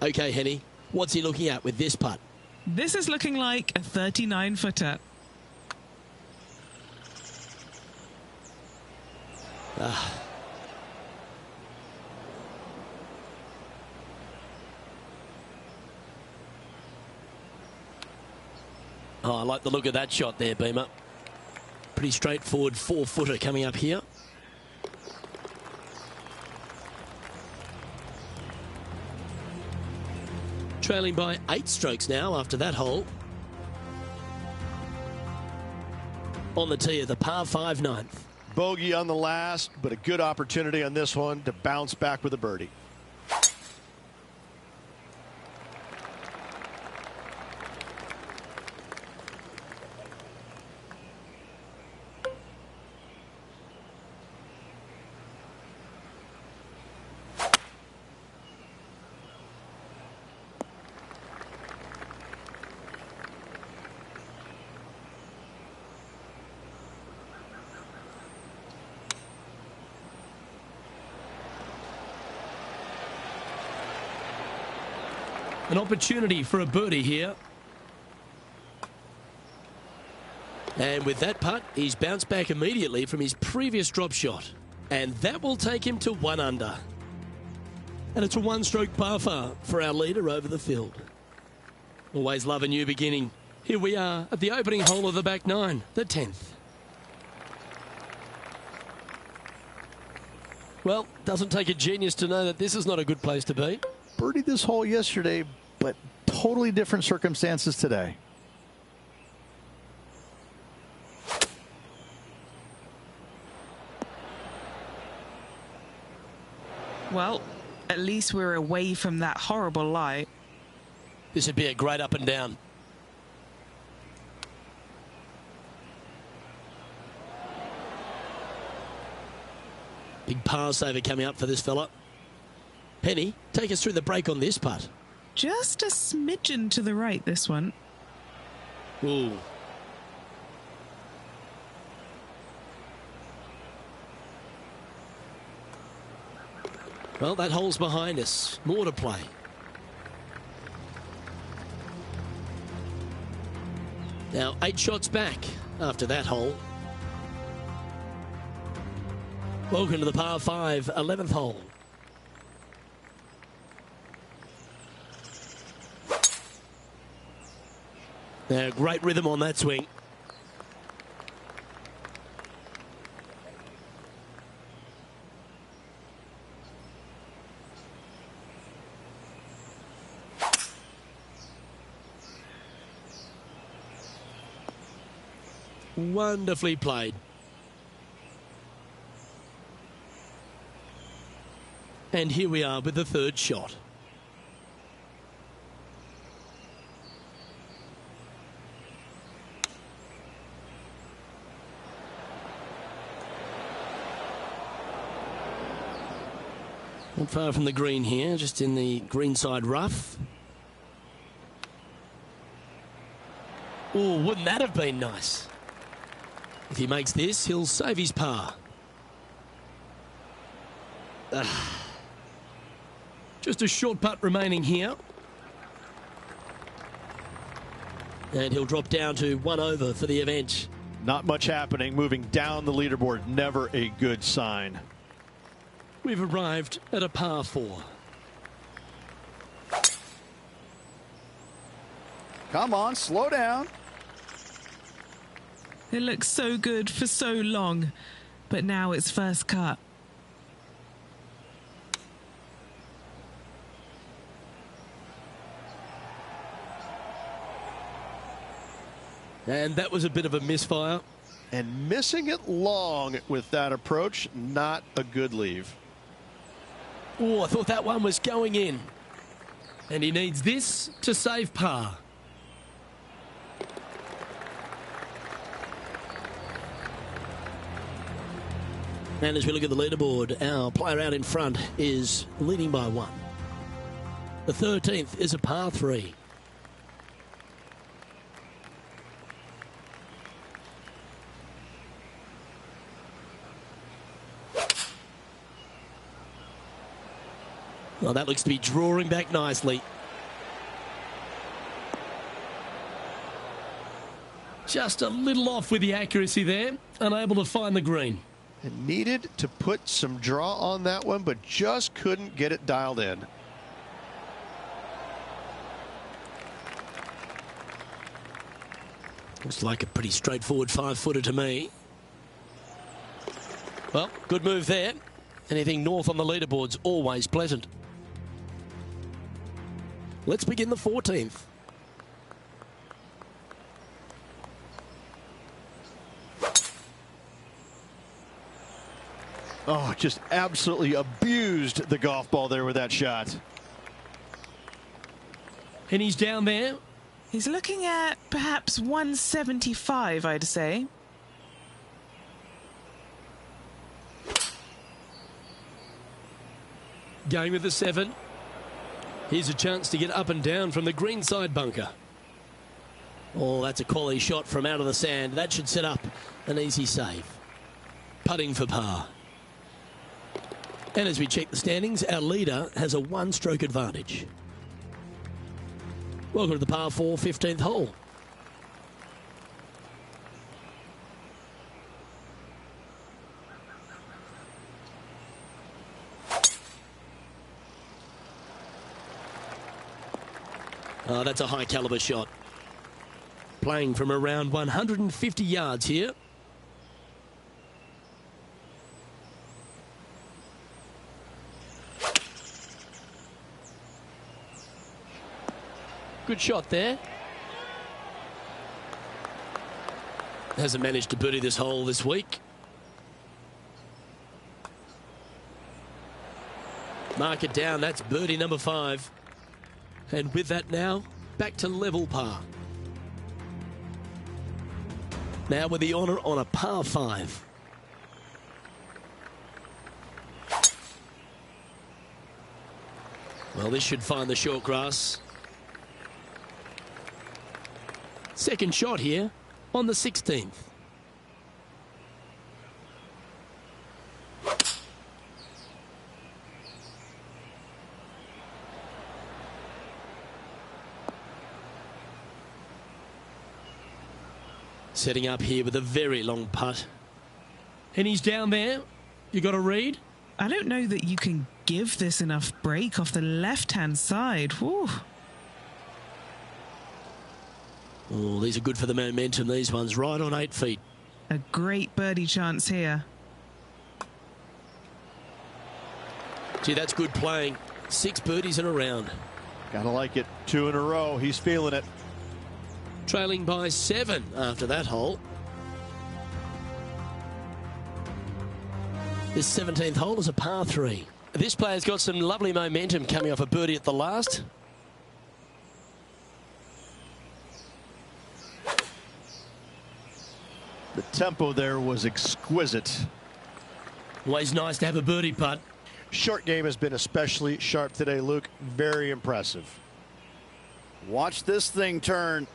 Okay, Henny, what's he looking at with this putt? This is looking like a 39-footer. Oh, I like the look of that shot there, Beamer. Pretty straightforward 4-footer coming up here. Trailing by 8 strokes now after that hole. On the tee of the par 5 9th. Bogey on the last, but a good opportunity on this one to bounce back with a birdie. An opportunity for a birdie here. And with that putt, he's bounced back immediately from his previous drop shot. And that will take him to 1 under. And it's a 1-stroke par for our leader over the field. Always love a new beginning. Here we are at the opening hole of the back 9, the 10th. Well, doesn't take a genius to know that this is not a good place to be. Birdied this hole yesterday, but totally different circumstances today. Well, at least we're away from that horrible lie. This would be a great up and down. Big par saver coming up for this fella. Penny, take us through the break on this putt. Just a smidgen to the right, this one. Ooh. Well, that hole's behind us. More to play. Now, 8 shots back after that hole. Welcome to the par 5, 11th hole. Now, great rhythm on that swing. Wonderfully played. And here we are with the 3rd shot. Not far from the green here, just in the greenside rough. Oh, wouldn't that have been nice? If he makes this, he'll save his par. Just a short putt remaining here. And he'll drop down to 1 over for the event. Not much happening. Moving down the leaderboard, never a good sign. We've arrived at a par 4. Come on, slow down. It looks so good for so long, but now it's first cut. And that was a bit of a misfire. And missing it long with that approach, not a good leave. Oh, I thought that one was going in. And he needs this to save par. And as we look at the leaderboard, our player out in front is leading by 1. The 13th is a par 3. Well, that looks to be drawing back nicely. Just a little off with the accuracy there, unable to find the green. And needed to put some draw on that one, but just couldn't get it dialed in. Looks like a pretty straightforward 5-footer to me. Well, good move there. Anything north on the leaderboard's always pleasant. Let's begin the 14th. Oh, just absolutely abused the golf ball there with that shot. And he's down there. He's looking at perhaps 175, I'd say. Going with the 7. Here's a chance to get up and down from the greenside bunker. Oh, that's a quality shot from out of the sand. That should set up an easy save. Putting for par. And as we check the standings, our leader has a 1-stroke advantage. Welcome to the par 4 15th hole. Oh, that's a high caliber shot. Playing from around 150 yards here. Good shot there. Hasn't managed to birdie this hole this week. Mark it down. That's birdie number 5. And with that now, back to level par. Now with the honour on a par 5. Well, this should find the short grass. Second shot here on the 16th. Setting up here with a very long putt. And he's down there. You got a read? I don't know that you can give this enough break off the left-hand side. Whew. Oh, these are good for the momentum, these ones. Right on 8 feet. A great birdie chance here. Gee, that's good playing. 6 birdies in a round. Gotta like it. 2 in a row. He's feeling it. Trailing by 7 after that hole. This 17th hole is a par 3. This player's got some lovely momentum coming off a birdie at the last. The tempo there was exquisite. Always nice to have a birdie putt. Short game has been especially sharp today, Luke. Very impressive. Watch this thing turn.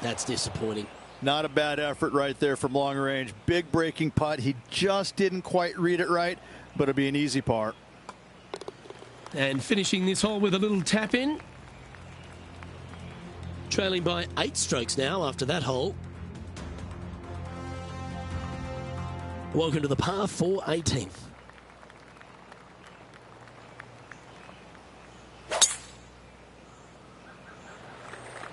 That's disappointing. Not a bad effort right there from long range. Big breaking putt. He just didn't quite read it right, but it'll be an easy par. And finishing this hole with a little tap in. Trailing by 8 strokes now after that hole. Welcome to the par 4 18th.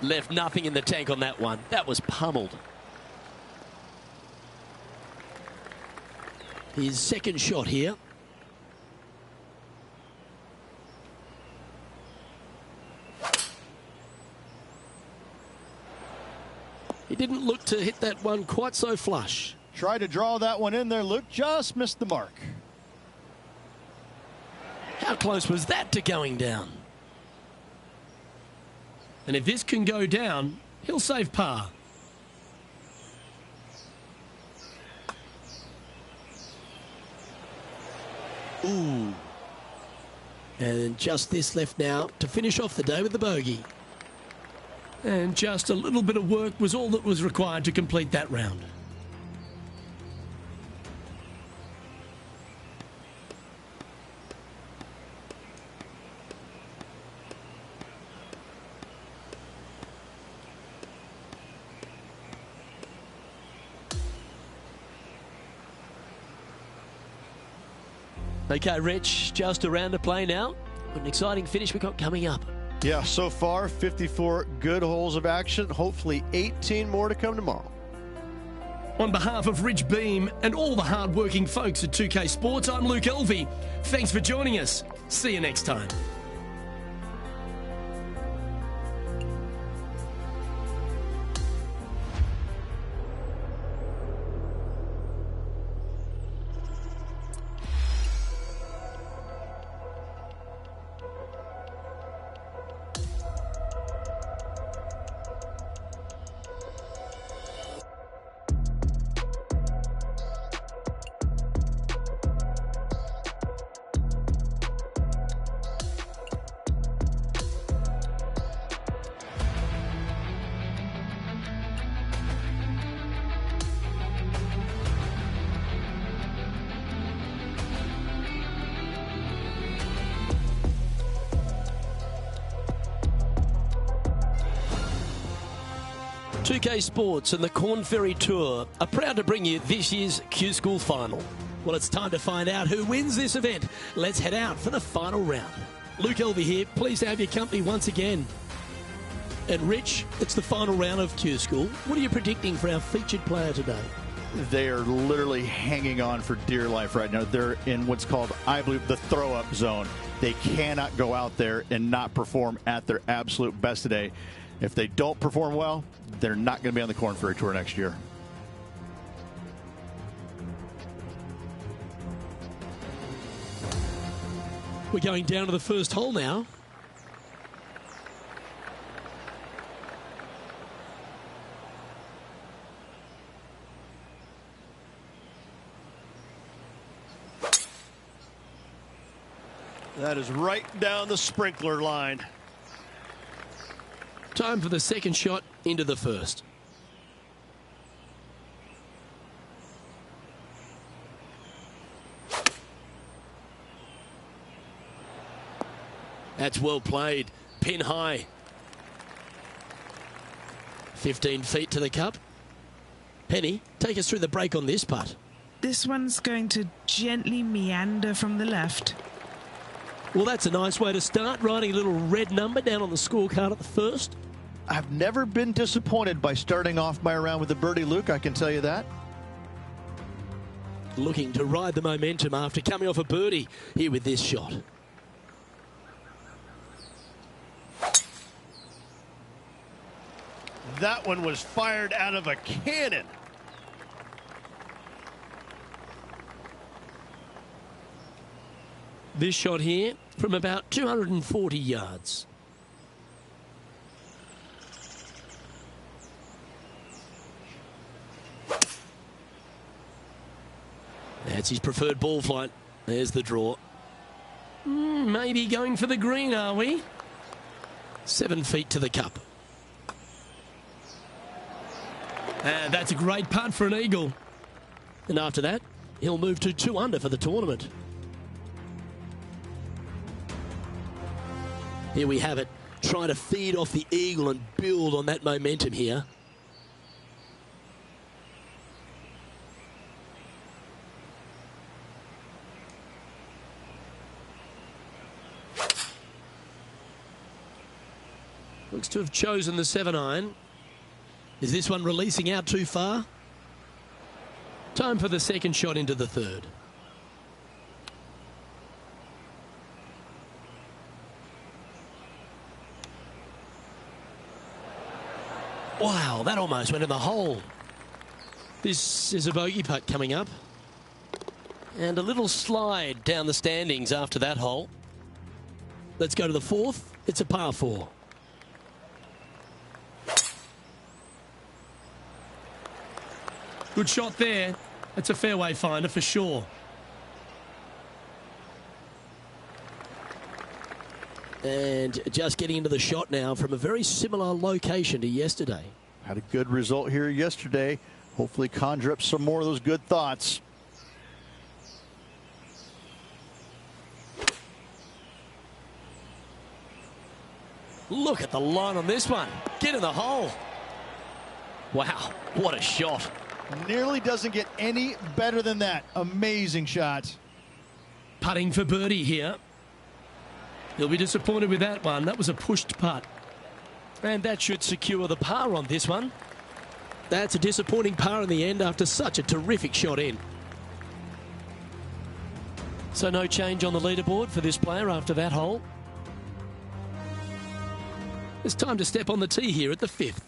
Left nothing in the tank on that one. That was pummeled. His second shot here. He didn't look to hit that one quite so flush. Tried to draw that one in there, Luke. Just missed the mark. How close was that to going down? And if this can go down, he'll save par. Ooh. And just this left now to finish off the day with the bogey. And just a little bit of work was all that was required to complete that round. Okay, Rich, just a round to play now. An exciting finish we've got coming up. Yeah, so far 54 good holes of action. Hopefully 18 more to come tomorrow. On behalf of Rich Beam and all the hard-working folks at 2K Sports, I'm Luke Elvey. Thanks for joining us. See you next time. PGA Sports and the Corn Ferry Tour are proud to bring you this year's Q School Final. Well, it's time to find out who wins this event. Let's head out for the final round. Luke Elvey here, pleased to have your company once again. And Rich, it's the final round of Q School. What are you predicting for our featured player today? They are literally hanging on for dear life right now. They're in what's called, I believe, the throw-up zone. They cannot go out there and not perform at their absolute best today. If they don't perform well, they're not going to be on the Corn Ferry Tour next year. We're going down to the first hole now. That is right down the sprinkler line. Time for the second shot into the first. That's well played. Pin high. 15 feet to the cup. Penny, take us through the break on this putt. This one's going to gently meander from the left. Well, that's a nice way to start, writing a little red number down on the scorecard at the first. I've never been disappointed by starting off my round with a birdie, Luke, I can tell you that. Looking to ride the momentum after coming off a birdie here with this shot. That one was fired out of a cannon. This shot here from about 240 yards. That's his preferred ball flight. There's the draw. Maybe going for the green, are we? 7 feet to the cup. And that's a great putt for an eagle. And after that, he'll move to 2 under for the tournament. Here we have it, trying to feed off the eagle and build on that momentum here. Looks to have chosen the 7-iron. Is this one releasing out too far? Time for the second shot into the third. Wow, that almost went in the hole. This is a bogey putt coming up. And a little slide down the standings after that hole. Let's go to the fourth. It's a par 4. Good shot there. That's a fairway finder for sure. And just getting into the shot now from a very similar location to yesterday. Had a good result here yesterday. Hopefully conjure up some more of those good thoughts. Look at the line on this one. Get in the hole. Wow, what a shot. Nearly doesn't get any better than that. Amazing shot. Putting for birdie here. He'll be disappointed with that one. That was a pushed putt. And that should secure the par on this one. That's a disappointing par in the end after such a terrific shot in. So no change on the leaderboard for this player after that hole. It's time to step on the tee here at the 5th.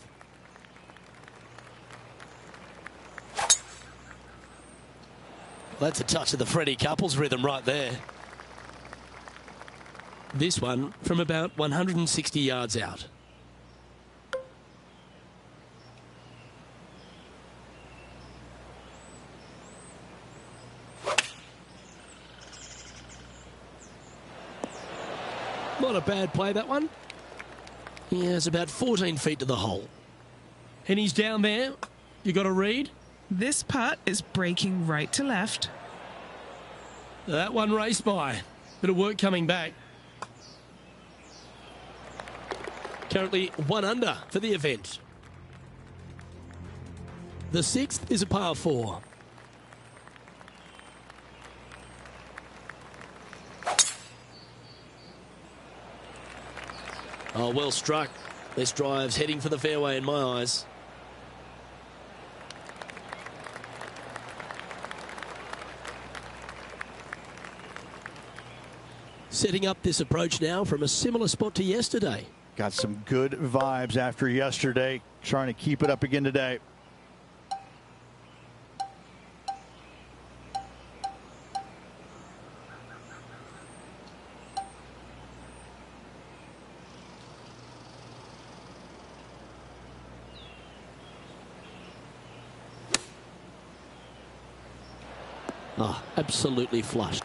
That's a touch of the Freddie Couples rhythm right there. This one from about 160 yards out. Not a bad play, that one. He has about 14 feet to the hole. And he's down there. You got to read. This putt is breaking right to left. That one raced by. Bit of work coming back. Currently 1 under for the event. The 6th is a par 4. Oh, well struck. This drive's heading for the fairway in my eyes. Setting up this approach now from a similar spot to yesterday. Got some good vibes after yesterday. Trying to keep it up again today. Oh, absolutely flushed.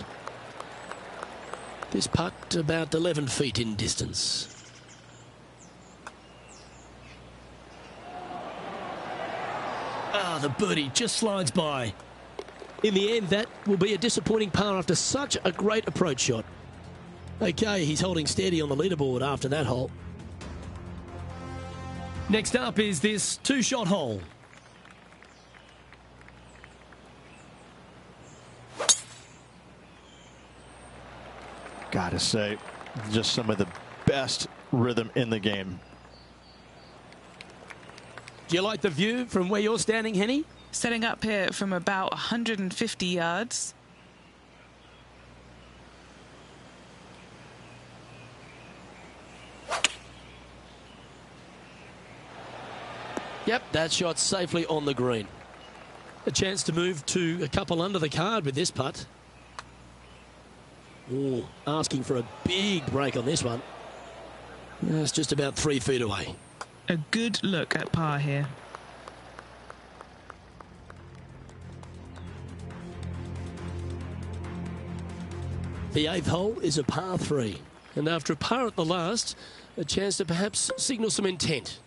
This putt about 11 feet in distance. The birdie just slides by. In the end, that will be a disappointing par after such a great approach shot. Okay, he's holding steady on the leaderboard after that hole. Next up is this 2-shot hole. Gotta say, just some of the best rhythm in the game. Do you like the view from where you're standing, Henny? Setting up here from about 150 yards. Yep, that shot's safely on the green. A chance to move to a couple under the card with this putt. Ooh, asking for a big break on this one. It's just about 3 feet away. A good look at par here. The 8th hole is a par 3. And after a par at the last, a chance to perhaps signal some intent.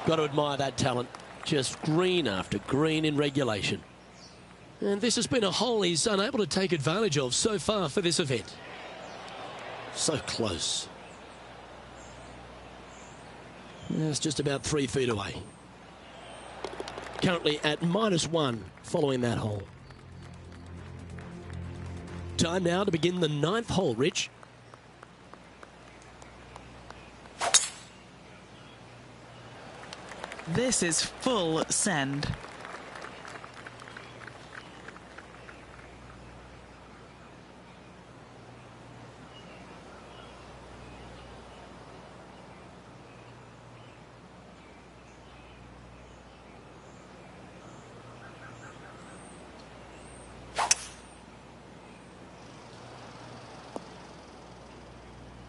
Got to admire that talent. Just green after green in regulation. And this has been a hole he's unable to take advantage of so far for this event. So close. It's just about 3 feet away. Currently at -1 following that hole. Time now to begin the 9th hole, Rich. This is full send.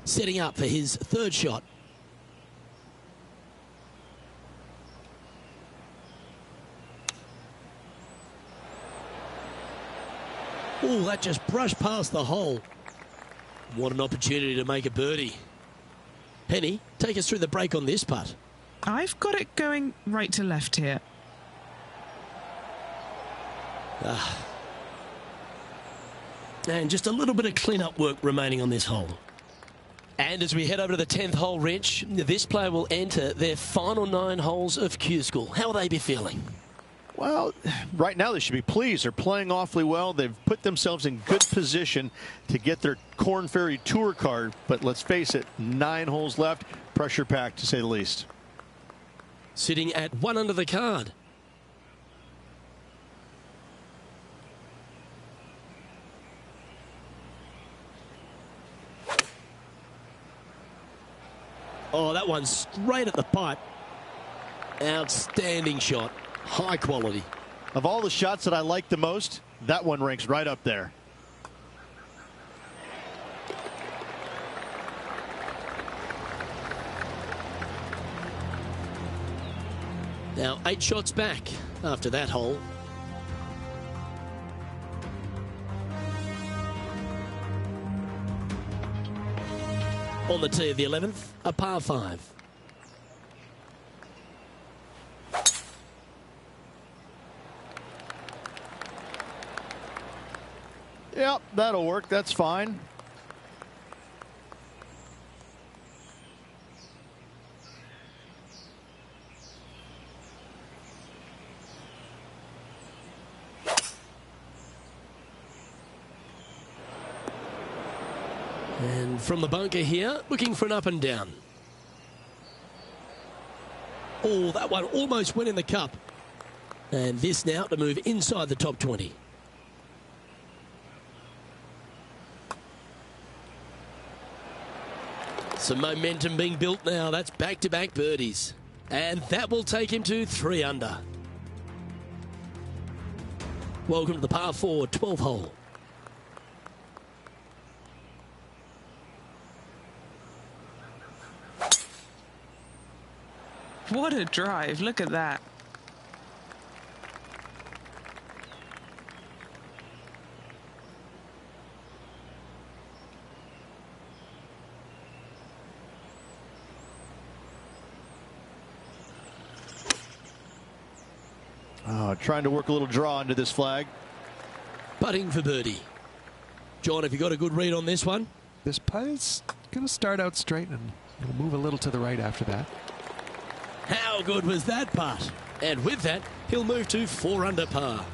Setting up for his 3rd shot. Oh, that just brushed past the hole. What an opportunity to make a birdie. Penny, take us through the break on this putt. I've got it going right to left here. And just a little bit of clean-up work remaining on this hole. And as we head over to the 10th hole, Rich, this player will enter their final 9 holes of Q School. How will they be feeling? Well, right now they should be pleased. They're playing awfully well. They've put themselves in good position to get their Korn Ferry Tour card. But let's face it, 9 holes left. Pressure packed, to say the least. Sitting at 1 under the card. Oh, that one's straight at the pipe. Outstanding shot. High quality. Of all the shots that I like the most, that one ranks right up there. Now 8 shots back after that hole. On the tee of the 11th, a par 5. Yep, that'll work. That's fine. And from the bunker here, looking for an up and down. Oh, that one almost went in the cup. And this now to move inside the top 20. Some momentum being built now. That's back-to-back birdies. And that will take him to 3 under. Welcome to the par 4 12th hole. What a drive. Look at that. Trying to work a little draw into this flag. Putting for birdie. John, have you got a good read on this one? This putt is going to start out straight and it'll move a little to the right after that. How good was that putt? And with that, he'll move to 4 under par.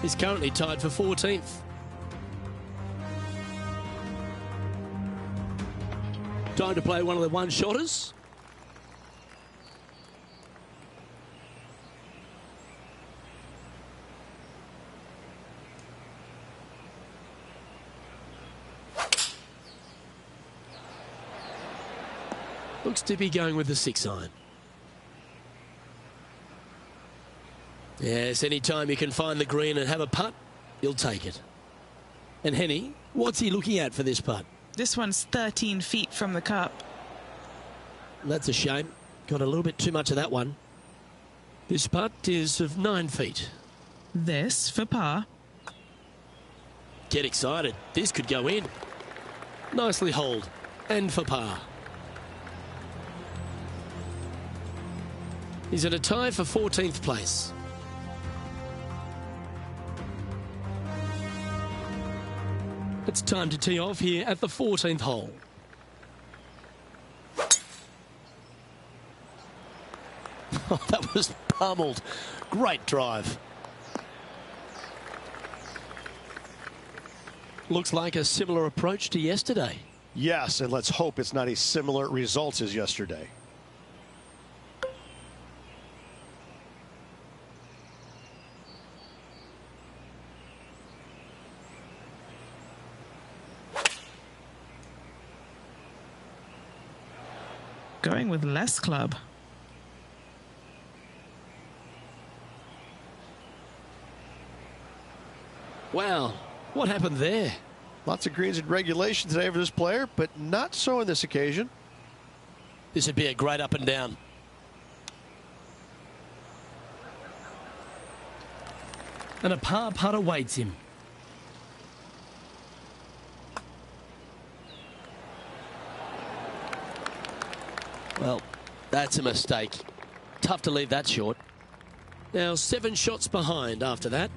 He's currently tied for 14th. Time to play one of the one-shotters. Looks to be going with the 6-iron. Yes, any time you can find the green and have a putt, you'll take it. And Henny, What's he looking at for this putt? This one's 13 feet from the cup. That's a shame. Got a little bit too much of that one. This putt is of 9 feet. This for par. Get excited. This could go in. Nicely holed. And for par. He's in a tie for 14th place. It's time to tee off here at the 14th hole. Oh, that was pummeled. Great drive. Looks like a similar approach to yesterday. Yes, and let's hope it's not a similar results as yesterday. Going with less club. Wow, what happened there? Lots of greens in regulation today for this player, but not so on this occasion. This would be a great up and down. And a par putt awaits him. Well, that's a mistake. Tough to leave that short. Now 7 shots behind after that.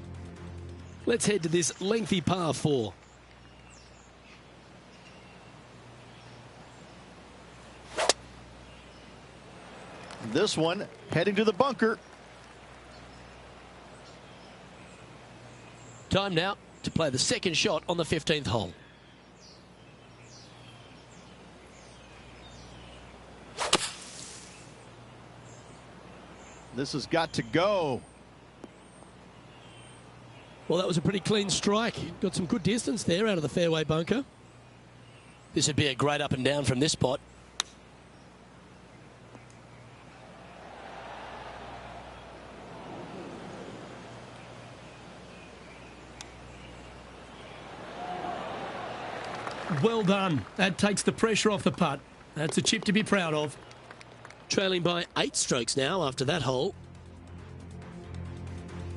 Let's head to this lengthy par 4. This one heading to the bunker. Time now to play the second shot on the 15th hole. This has got to go. Well, that was a pretty clean strike. Got some good distance there out of the fairway bunker. This would be a great up and down from this spot. Well done. That takes the pressure off the putt. That's a chip to be proud of. Trailing by 8 strokes now after that hole.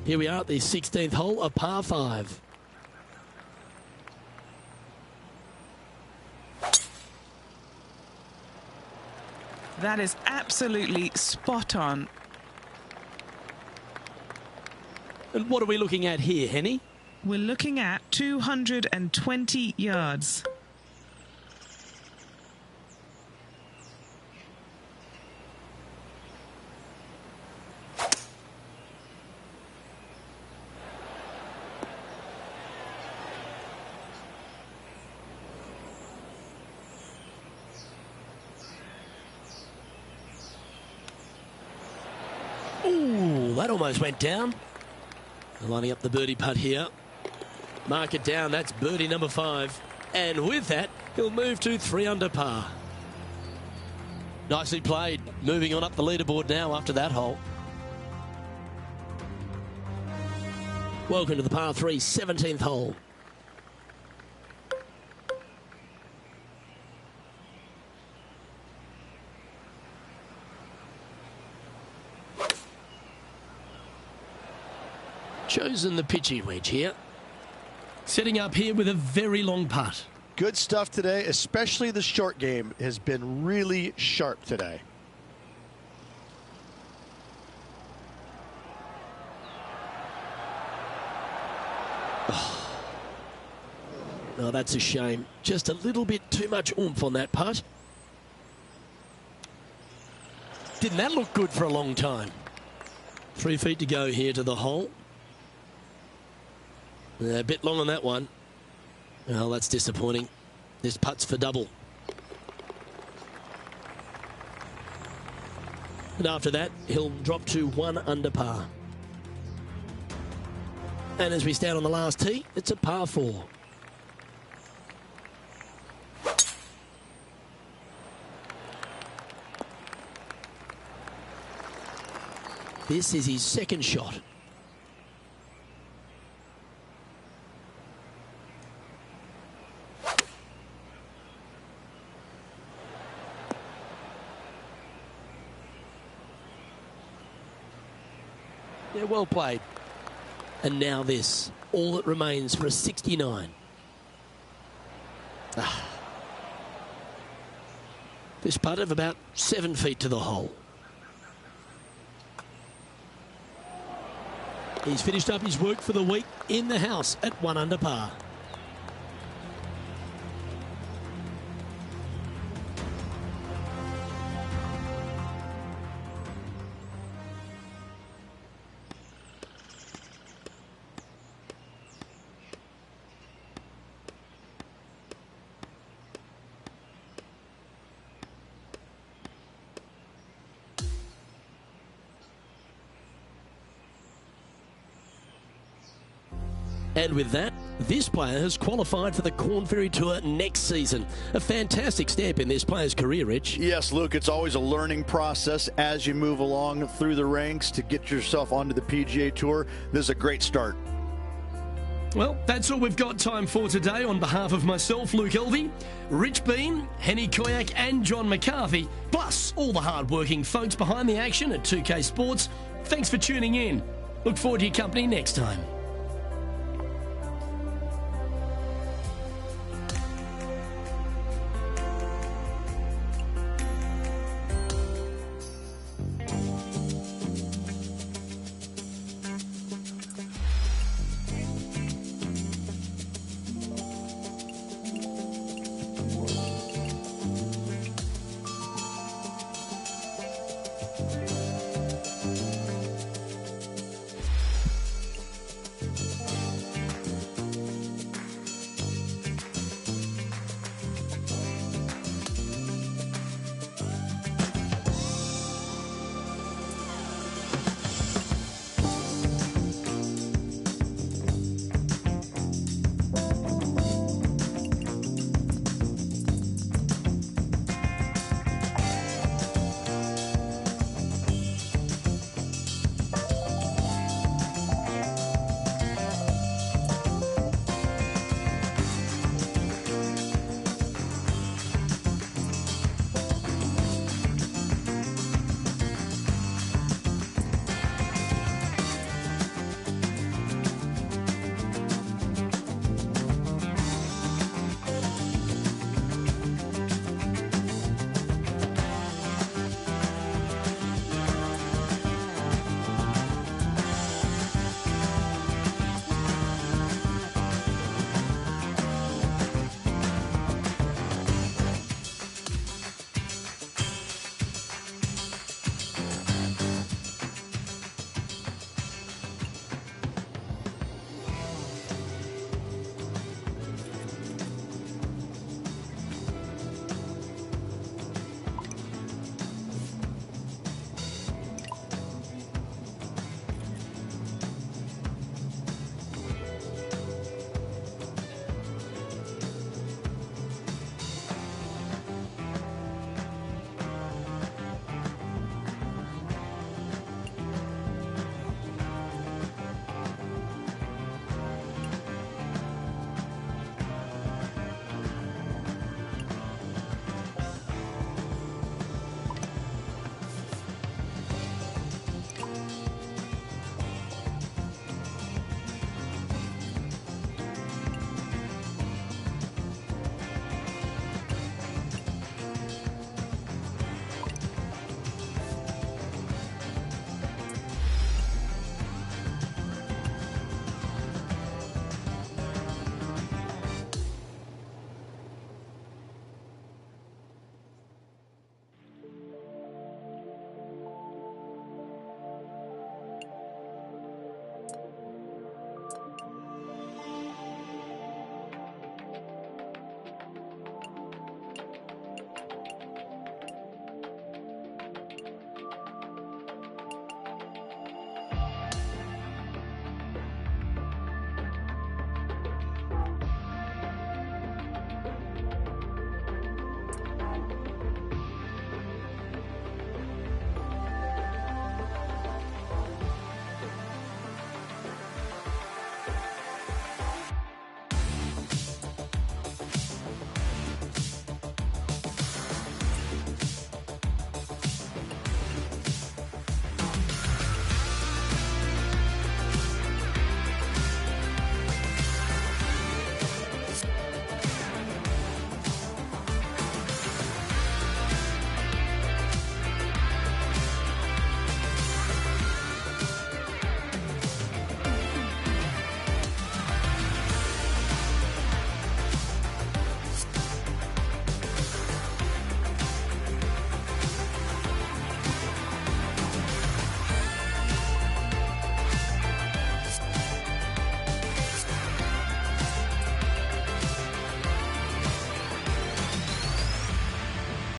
Here we are at the 16th hole, a par 5. That is absolutely spot on. And what are we looking at here, Henny? We're looking at 220 yards. Ooh, that almost went down. Lining up the birdie putt here. Mark it down. That's birdie number 5. And with that, he'll move to 3 under par. Nicely played. Moving on up the leaderboard now after that hole. Welcome to the par 3 17th hole. Chosen the pitching wedge here. Setting up here with a very long putt. Good stuff today, especially the short game has been really sharp today. Oh, that's a shame. Just a little bit too much oomph on that putt. Didn't that look good for a long time? 3 feet to go here to the hole. A bit long on that one. Well, that's disappointing. This putt's for double. And after that, he'll drop to 1 under par. And as we stand on the last tee, it's a par 4. This is his second shot. Yeah, well played. And now this. All that remains for a 69. This putt of about 7 feet to the hole. He's finished up his work for the week in the house at 1 under par. And with that, this player has qualified for the Corn Ferry Tour next season. A fantastic step in this player's career, Rich. Yes, Luke, it's always a learning process as you move along through the ranks to get yourself onto the PGA Tour. This is a great start. Well, that's all we've got time for today. On behalf of myself, Luke Elvey, Rich Bean, Henny Koyak and John McCarthy, plus all the hard-working folks behind the action at 2K Sports, thanks for tuning in. Look forward to your company next time.